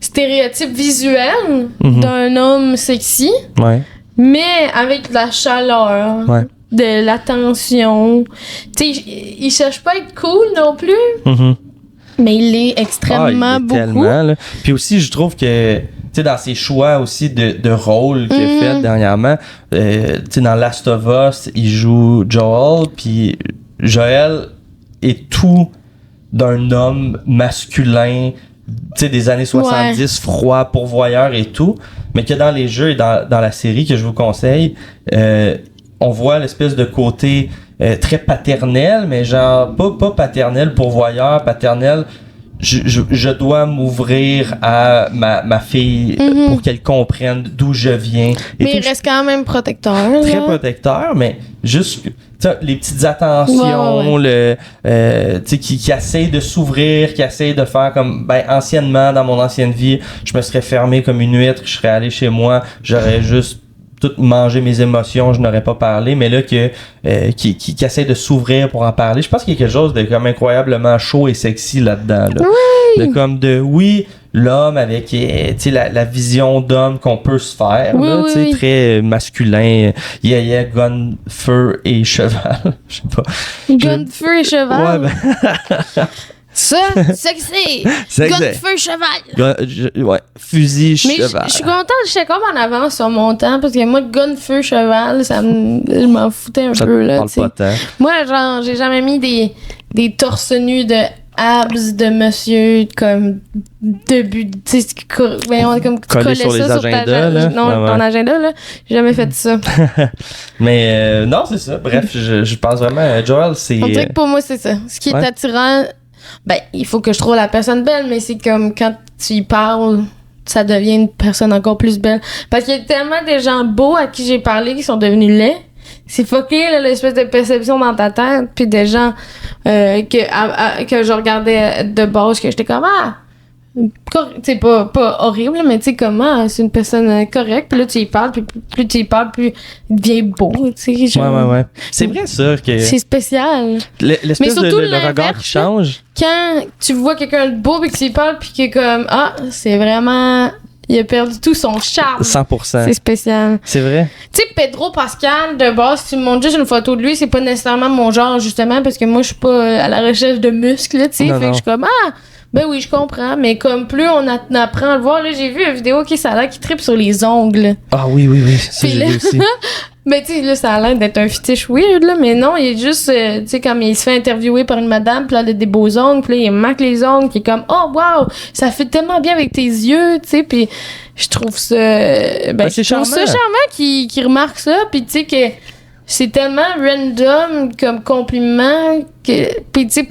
stéréotype visuel d'un homme sexy, Ouais. mais avec de la chaleur. Ouais. De l'attention. Tu sais, il cherche pas à être cool non plus, Mhm. mais il est extrêmement il est beaucoup. tellement, là. Puis aussi, je trouve que, tu sais, dans ses choix aussi de rôle qu'il a fait dernièrement, tu sais, dans Last of Us, il joue Joel, puis Joel est tout d'un homme masculin, tu sais, des années 70, froid, pourvoyeur et tout, mais que dans les jeux et dans la série que je vous conseille, on voit l'espèce de côté très paternel, mais genre pas paternel pourvoyeur, paternel je dois m'ouvrir à ma fille pour qu'elle comprenne d'où je viens. Et Mais il reste quand même protecteur. très là. protecteur, mais juste les petites attentions, Ouais. qui essaie de s'ouvrir, qui essaie de faire comme anciennement, dans mon ancienne vie, je me serais fermé comme une huître, je serais allé chez moi, j'aurais juste tout mangé mes émotions, je n'aurais pas parlé, mais là qui essaie de s'ouvrir pour en parler. Je pense qu'il y a quelque chose de comme incroyablement chaud et sexy là-dedans. Là. Oui. De comme l'homme avec la vision d'homme qu'on peut se faire, Oui, là, oui, tu sais, oui. très masculin, gun, feu et cheval. Je sais pas. Gun, feu et cheval. Ouais, Ça, sexy. C'est Gun, exact. feu, cheval. Ouais, fusil, Mais cheval. je suis contente, j'étais comme en avance sur mon temps parce que moi, gun, feu, cheval, je m'en foutais un Ça peu, te là, parle tu sais. pas tant. Moi, genre, j'ai jamais mis des torse nus de abs de monsieur comme début, tu sais, comme tu Collé collais sur les ça sur ta agendas, là. non, Ah ouais. ton agenda, là. J'ai jamais fait ça. Mais non, c'est ça. Bref, je pense vraiment, Joel, c'est... On dirait que pour moi, c'est ça. Ce qui est Ouais. attirant, ben, il faut que je trouve la personne belle, mais c'est comme quand tu y parles, ça devient une personne encore plus belle. Parce qu'il y a tellement de gens beaux à qui j'ai parlé qui sont devenus laids. C'est fucké, là, l'espèce de perception dans ta tête. Puis des gens que je regardais de base, que j'étais comme, C'est pas horrible, mais tu sais comment c'est une personne correcte, puis là tu y parles, puis plus tu y parles, plus il devient beau, tu sais. Ouais. C'est vrai ça que C'est spécial. l'espèce Mais surtout de regard l'inverse, qui change. Quand tu vois quelqu'un de beau, puis que tu y parles, puis que comme c'est vraiment, il a perdu tout son charme. 100%. C'est spécial. C'est vrai. Tu sais, Pedro Pascal, de base, si tu me montres juste une photo de lui, c'est pas nécessairement mon genre, justement, parce que moi, je suis pas à la recherche de muscles, tu sais. Non, Fait que je suis comme, ben oui, je comprends, mais comme plus on apprend à le voir, là, j'ai vu une vidéo ça a l'air qui tripe sur les ongles. Ah oui, ça Puis j'ai là- vu aussi. Ben, tu sais, là, ça a l'air d'être un fétiche weird, là, mais non, il est juste, tu sais, comme il se fait interviewer par une madame, puis là, elle a des beaux ongles, puis là, il marque les ongles, qui est comme, oh, wow, ça fait tellement bien avec tes yeux, tu sais, puis je trouve ça, c'est je trouve ça charmant. charmant qu'il remarque ça, puis tu sais, que c'est tellement random comme compliment, que, puis tu sais,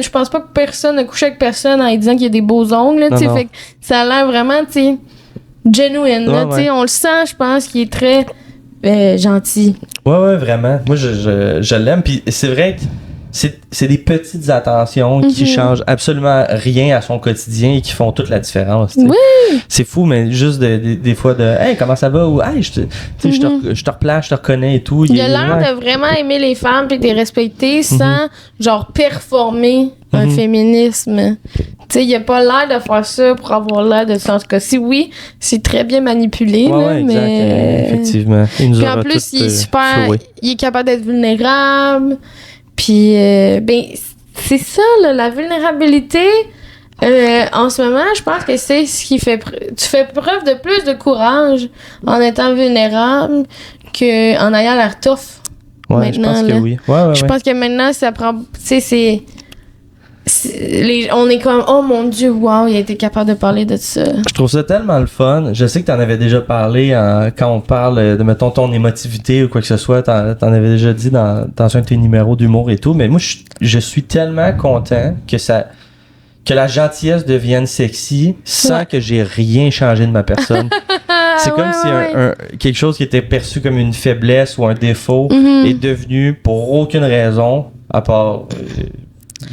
je pense pas que personne a couché avec personne en lui disant qu'il y a des beaux ongles, là, tu sais, Non. fait que ça a l'air vraiment, tu sais, genuine, là, Ouais, tu sais, on le sent, je pense, qu'il est très gentil. Ouais, vraiment. Moi, je l'aime. Puis c'est vrai que c'est des petites attentions qui changent absolument rien à son quotidien et qui font toute la différence. Tu sais. Oui! C'est fou, mais juste des fois de hey, comment ça va? Ou hey, je te replace, je te reconnais et tout. Il a l'air de vraiment aimer les femmes et de les respecter sans, genre, performer un féminisme. Tu sais, il a pas l'air de faire ça pour avoir l'air de ça. En tout cas, si oui, c'est très bien manipulé, là, Ouais, exact. mais... Effectivement. Il nous Puis en aura plus, tous, il est super... floués. Il est capable d'être vulnérable. Puis, ben, c'est ça, là, la vulnérabilité. En ce moment, je pense que c'est ce qui fait... Tu fais preuve de plus de courage en étant vulnérable qu'en ayant l'air tough. Ouais, je maintenant, pense que là. oui. Ouais. Je pense que maintenant, ça prend... Tu sais, on est comme, oh mon Dieu, wow, il a été capable de parler de ça. Je trouve ça tellement le fun. Je sais que t'en avais déjà parlé quand on parle de, mettons, ton émotivité ou quoi que ce soit. T'en avais déjà dit dans un de tes numéros d'humour et tout. Mais moi, je suis tellement content que la gentillesse devienne sexy sans que j'ai rien changé de ma personne. C'est comme si quelque chose qui était perçu comme une faiblesse ou un défaut est devenu pour aucune raison, à part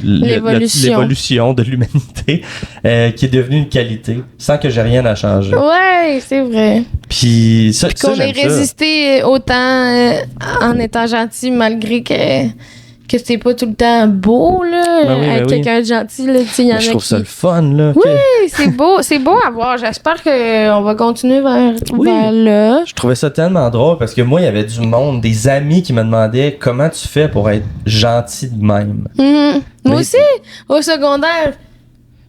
l'évolution de l'humanité, qui est devenue une qualité, sans que j'ai rien à changer. Ouais, c'est vrai. Puis ça, Puis qu'on ait j'aime ça. résisté autant en étant gentil malgré que c'est pas tout le temps beau, là, Ben oui, être quelqu'un de gentil, là, tu sais, il y en a Je trouve qui... ça le fun, là. Oui, c'est beau à voir. J'espère qu'on va continuer vers là. Je trouvais ça tellement drôle parce que moi, il y avait du monde, des amis qui me demandaient comment tu fais pour être gentil de même. Moi Mais- aussi, au secondaire.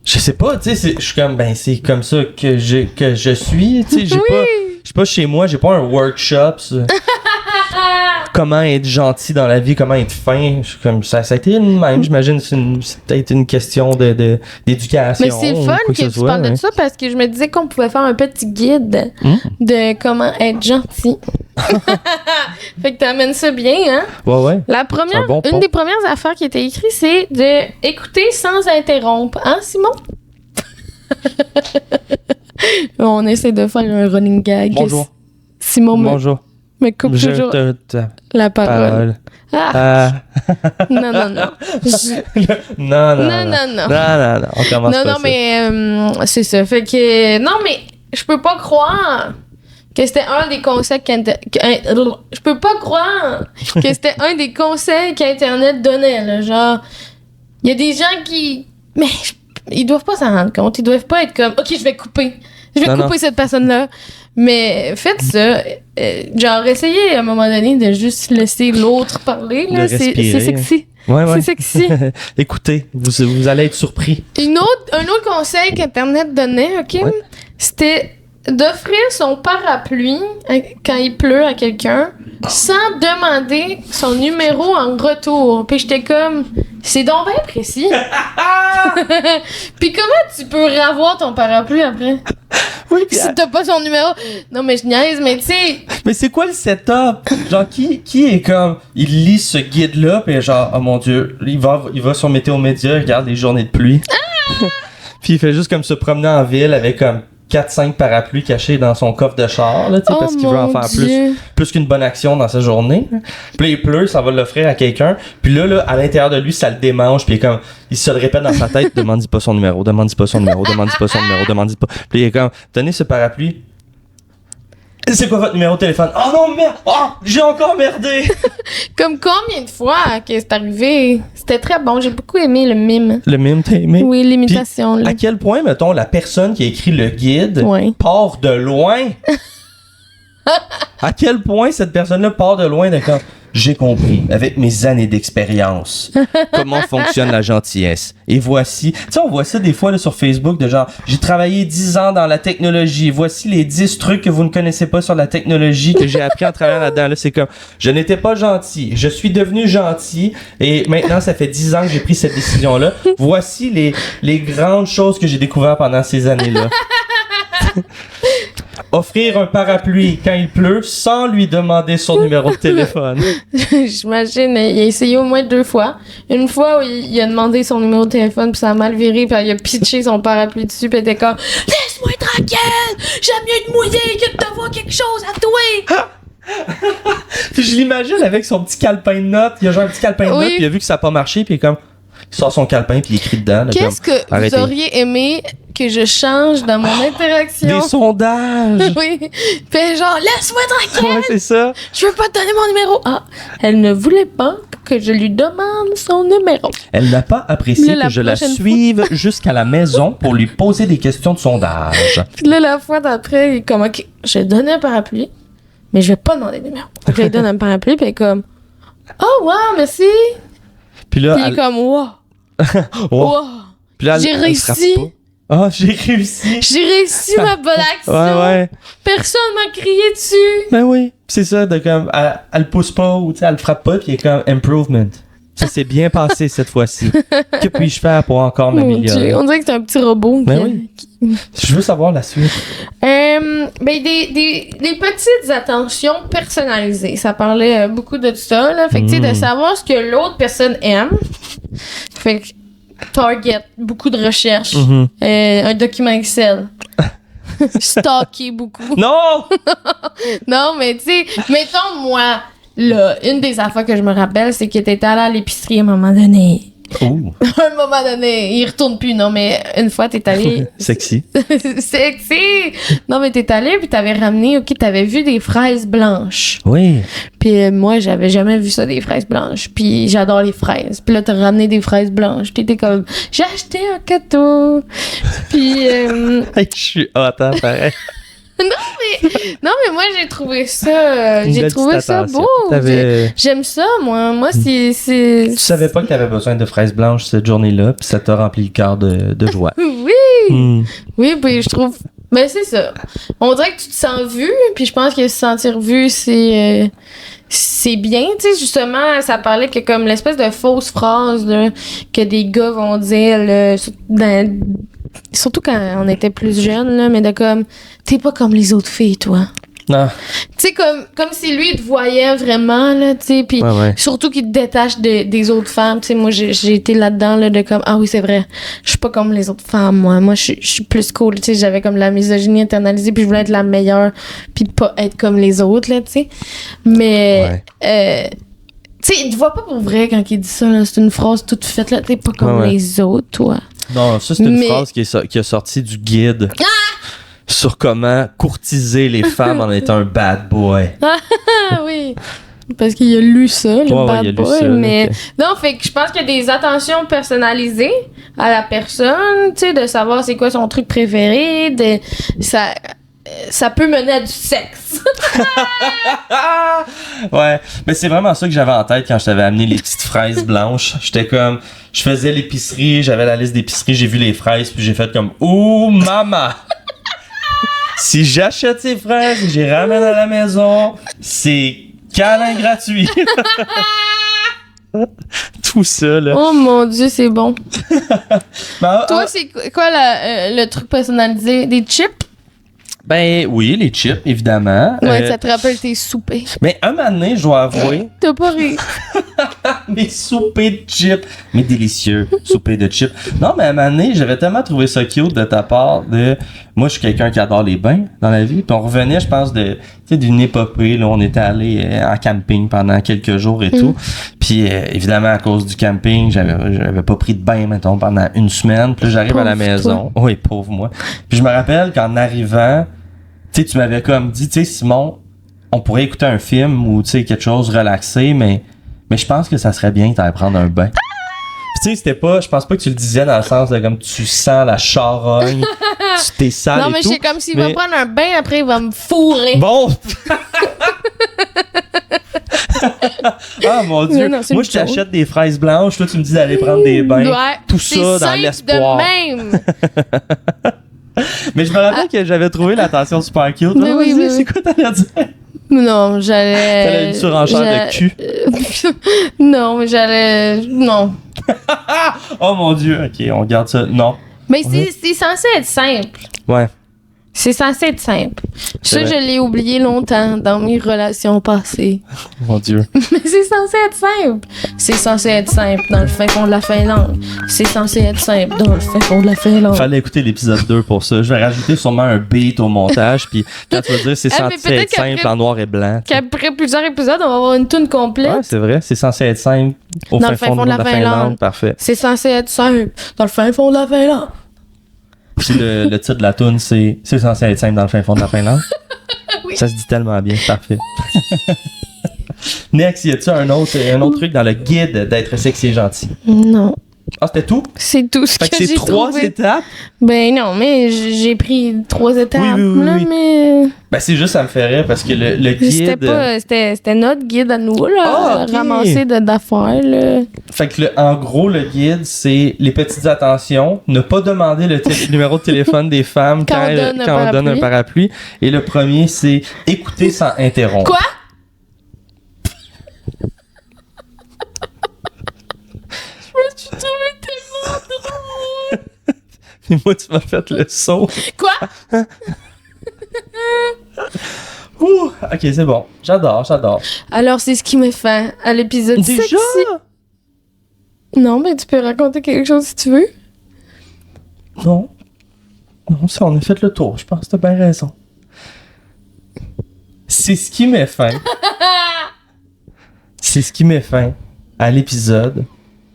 Je sais pas, tu sais, je suis comme, ben, c'est comme ça que je suis, tu sais, j'ai pas, je suis pas chez moi, j'ai pas un workshop sur comment être gentil dans la vie, comment être fin. Je suis comme, ça a été une même, j'imagine, c'est peut-être une question d'éducation. Mais c'est le fun ou quoi que tu ce soit, parles hein. de ça parce que je me disais qu'on pouvait faire un petit guide de comment être gentil. Fait que t'amènes ça bien, hein? Ouais. La première, C'est un bon une pont. des premières affaires qui était écrite, c'est de écouter sans interrompre. Hein, Simon? On essaie de faire un running gag. Bonjour. Simon Bonjour. me coupe Je toujours te la parole. Ah. Non. Non. Non. On commence pas Non, ça. mais c'est ça. Fait que non, mais je peux pas croire que c'était un des conseils je peux pas croire que c'était un des conseils qu'Internet donnait, là. Genre, il y a des gens qui... Mais ils doivent pas s'en rendre compte. Ils doivent pas être comme, OK, je vais couper. Je vais couper cette personne-là. Mais faites ça. Genre, essayez à un moment donné de juste laisser l'autre parler. Là. De respirer. C'est sexy. Ouais. C'est sexy. Écoutez, vous allez être surpris. Un autre conseil qu'Internet donnait, OK, c'était d'offrir son parapluie quand il pleut à quelqu'un sans demander son numéro en retour. Puis j'étais comme, c'est donc bien précis. Puis comment tu peux revoir ton parapluie après? Oui, Si t'as pas son numéro. Non, mais je niaise, mais tu sais. mais c'est quoi le setup? Genre, qui est comme, il lit ce guide-là, puis genre, oh mon Dieu, il va sur Météo Média, il regarde les journées de pluie. Puis il fait juste comme se promener en ville avec comme 4-5 parapluies cachés dans son coffre de char, là, Oh parce qu'il veut en faire plus qu'une bonne action dans sa journée. Puis là, il pleut, ça va l'offrir à quelqu'un. Puis là, à l'intérieur de lui, ça le démange. Puis il se le répète dans sa tête, demande-y pas son numéro, demande-y pas son numéro, demande-y pas son numéro, demande-y pas. Puis il est comme, tenez ce parapluie. C'est quoi votre numéro de téléphone? Oh non, merde! Oh, j'ai encore merdé! Comme combien de fois que c'est arrivé? C'était très bon. J'ai beaucoup aimé le mime. Le mime, t'as aimé? Oui, l'imitation. À quel point, mettons, la personne qui a écrit le guide Ouais. part de loin? À quel point cette personne-là part de loin de quand j'ai compris, avec mes années d'expérience, comment fonctionne la gentillesse. Et voici, tu sais, on voit ça des fois là, sur Facebook, de genre, j'ai travaillé 10 ans dans la technologie, voici les 10 trucs que vous ne connaissez pas sur la technologie que j'ai appris en travaillant là-dedans. Là, c'est comme, je n'étais pas gentil, je suis devenu gentil, et maintenant, ça fait 10 ans que j'ai pris cette décision-là. Voici les grandes choses que j'ai découvertes pendant ces années-là. Offrir un parapluie quand il pleut sans lui demander son numéro de téléphone. J'imagine, il a essayé au moins 2 fois. Une fois où il a demandé son numéro de téléphone, puis ça a mal viré, puis il a pitché son parapluie dessus, puis il était comme « Laisse-moi tranquille! J'aime mieux te mouiller que de te voir quelque chose à toi! » Puis je l'imagine avec son petit calepin de notes. Il a genre un petit calepin de notes, puis il a vu que ça n'a pas marché, puis il est comme... Il sort son calepin, puis il écrit dedans. Là, Qu'est-ce comme, que vous auriez aimé que je change dans mon interaction? Des sondages! Oui. Puis genre, laisse-moi tranquille! Ouais, c'est ça. Je veux pas te donner mon numéro. Ah, elle ne voulait pas que je lui demande son numéro. Elle n'a pas apprécié Là, que je la suive jusqu'à la maison pour lui poser des questions de sondage. Puis là, la fois d'après, il est comme, OK, je vais donner un parapluie, mais je vais pas demander le numéro. Donc, je lui donne un parapluie, puis elle est comme, oh, wow, merci. Puis là, Puis il est comme, wow. Oh. Wow. Puis là, J'ai elle se réussi. rappe pas. Ah, j'ai réussi. J'ai réussi ma bonne action. Ouais. Personne m'a crié dessus. Ben oui. C'est ça, de comme, elle le pousse pas ou tu sais, elle le frappe pas, puis il est comme improvement. Ça s'est bien passé cette fois-ci. Que puis-je faire pour encore m'améliorer? On dirait que c'est un petit robot. Ben oui. Je veux savoir la suite. Ben des petites attentions personnalisées. Ça parlait beaucoup de ça, là. Fait que, tu sais, de savoir ce que l'autre personne aime. Fait que, target, beaucoup de recherches. Un document Excel. Stalker beaucoup. Non! Non, mais tu sais, mettons, moi, là, une des affaires que je me rappelle, c'est que t'étais allé à l'épicerie à un moment donné. Oh. À un moment donné, il retourne plus, non, mais une fois, t'es allé... Sexy. Sexy! Non, mais t'es allé, puis t'avais ramené, OK, t'avais vu des fraises blanches. Oui. Puis moi, j'avais jamais vu ça, des fraises blanches. Puis j'adore les fraises. Puis là, t'as ramené des fraises blanches. T'étais comme, j'ai acheté un cadeau. Puis... Hey, je suis hot, hein, pareil. Non, mais moi, j'ai trouvé ça... j'ai trouvé ça beau. J'aime ça, moi. Moi, c'est... Tu savais pas que t'avais besoin de fraises blanches cette journée-là, puis ça t'a rempli le cœur de joie. Oui! Oui, puis je trouve... Ben, c'est ça. On dirait que tu te sens vu, puis je pense que se sentir vu, c'est bien, tu sais, justement, ça parlait que comme l'espèce de fausse phrase là, que des gars vont dire, là, surtout quand on était plus jeunes, là, mais de comme, t'es pas comme les autres filles, toi. Non. Tu sais, comme si lui, il te voyait vraiment, là, tu sais, puis surtout qu'il te détache des autres femmes. Tu sais, moi, j'ai été là-dedans, là, de comme, ah oui, c'est vrai, je suis pas comme les autres femmes, moi. Moi, je suis plus cool, tu sais, j'avais comme la misogynie internalisée, puis je voulais être la meilleure, puis pas être comme les autres, là, tu sais. Mais, tu sais, il te voit pas pour vrai quand il dit ça, là. C'est une phrase toute faite, là, t'es pas comme les autres, toi. Non, ça, c'est une phrase qui est sortie du guide. Sur comment courtiser les femmes en étant un bad boy. Ah oui, parce qu'il a lu ça, le bad boy. Ça, mais non, fait que je pense qu'il y a des attentions personnalisées à la personne, tu sais, de savoir c'est quoi son truc préféré, ça peut mener à du sexe. Ouais, mais c'est vraiment ça que j'avais en tête quand je t'avais amené les petites fraises blanches. J'étais comme, je faisais l'épicerie, j'avais la liste d'épicerie, j'ai vu les fraises, puis j'ai fait comme, ouh, maman! Si j'achète ces fraises et je les ramène à la maison, c'est câlin gratuit. Tout ça, là. Oh mon Dieu, c'est bon. Ben, toi, c'est quoi le truc personnalisé? Des chips? Ben oui, les chips, évidemment. Ouais, ça te rappelle tes soupers. Mais un moment donné, je dois avouer... T'as pas ri. Mes soupers de chips. Mes délicieux soupers de chips. Non, mais à un moment donné, j'avais tellement trouvé ça cute de ta part de... Moi, je suis quelqu'un qui adore les bains dans la vie. Puis on revenait, je pense, d'une épopée. Là, on était allé en camping pendant quelques jours et tout. Puis évidemment, à cause du camping, j'avais pas pris de bain, mettons, pendant une semaine. Puis là, j'arrive à la maison. Toi. Oui, pauvre moi. Puis je me rappelle qu'en arrivant, tu m'avais comme dit, tu sais, Simon, on pourrait écouter un film ou, tu sais, quelque chose relaxé, mais je pense que ça serait bien que t'ailles prendre un bain. Puis tu sais, c'était pas, je pense pas que tu le disais dans le sens de comme tu sens la charogne, tu t'es sale non, et mais tout. c'est comme s'il va prendre un bain, après il va me fourrer. Bon! Ah mon Dieu! Non, moi, je t'achète des fraises blanches, toi, tu me dis d'aller prendre des bains. Ouais, tout ça dans l'espoir. De même. Mais je me rappelle que j'avais trouvé l'attention super cute. Mais oui, oui, c'est quoi t'allais dire? Non, j'allais... T'allais une surenchère de cul. Non, mais j'allais... Non. Oh mon Dieu, ok, on garde ça. Non. Mais c'est censé être simple. Ouais. C'est censé être simple. Ça, vrai. je l'ai oublié longtemps dans mes relations passées. Mon Dieu. Mais c'est censé être simple. C'est censé être simple dans le fin fond de la Finlande. C'est censé être simple dans le fin fond de la Finlande. Fallait écouter l'épisode 2 pour ça. Je vais rajouter sûrement un beat au montage. Puis quand tu vas dire c'est censé être simple en noir et blanc. Qu'après plusieurs épisodes, on va avoir une toune complète. Ouais, c'est vrai. C'est censé être simple au Dans fin le fin fond fond de la Finlande. Parfait. C'est censé être simple dans le fin fond de la Finlande. Puis le titre de la tune, c'est censé être simple dans le fin fond de la Finlande. Oui. Ça se dit tellement bien. Parfait. Next, y a-tu un autre truc dans le guide d'être sexy et gentil? Non. Ah, c'était tout? C'est tout ce Fait que que j'ai c'est 3 trouvé. étapes? Ben non, mais j'ai pris 3 étapes. Oui. Là, mais... Ben c'est juste, ça me ferait parce que le guide... C'était notre guide à nous, là, Ah, ok. ramassé d'affaires, là. Fait que en gros, le guide, c'est les petites attentions, ne pas demander le numéro de téléphone des femmes quand on donne un parapluie. Et le premier, c'est écouter sans interrompre. Quoi? Je me suis trouvé tellement drôle. Et moi, tu m'as fait le saut. Quoi? Ouh, ok, c'est bon. J'adore. Alors, c'est ce qui met fin à l'épisode Déjà? sexy. Non, mais tu peux raconter quelque chose si tu veux. Non, ça, on a fait le tour. Je pense que t'as bien raison. C'est ce qui met fin. C'est ce qui met fin à l'épisode,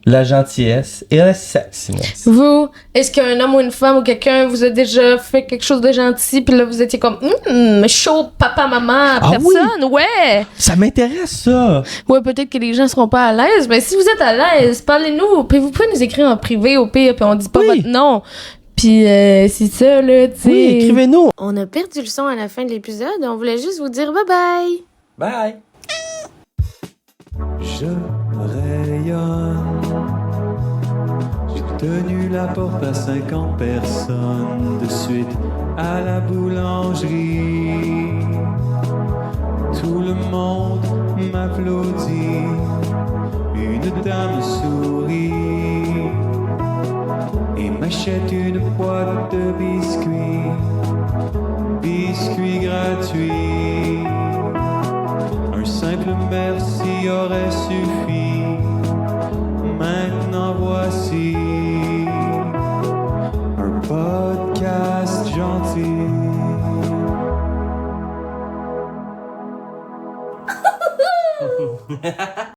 la gentillesse et la sexiness. Vous, est-ce qu'un homme ou une femme ou quelqu'un vous a déjà fait quelque chose de gentil, puis là, vous étiez comme, chaud, papa, maman, Ah personne, ouais. Ça m'intéresse, ça. Ouais, peut-être que les gens seront pas à l'aise, mais si vous êtes à l'aise, parlez-nous. Puis vous pouvez nous écrire en privé au pire, puis on dit pas votre nom. Puis c'est ça, là, tu sais. Oui, écrivez-nous. On a perdu le son à la fin de l'épisode, on voulait juste vous dire bye-bye. Bye. Je rayonne. J'ai tenu la porte à 50 personnes de suite à la boulangerie. Tout le monde m'applaudit. Une dame sourit et m'achète une boîte de biscuits. Biscuits gratuits. Un simple merci aurait suffi.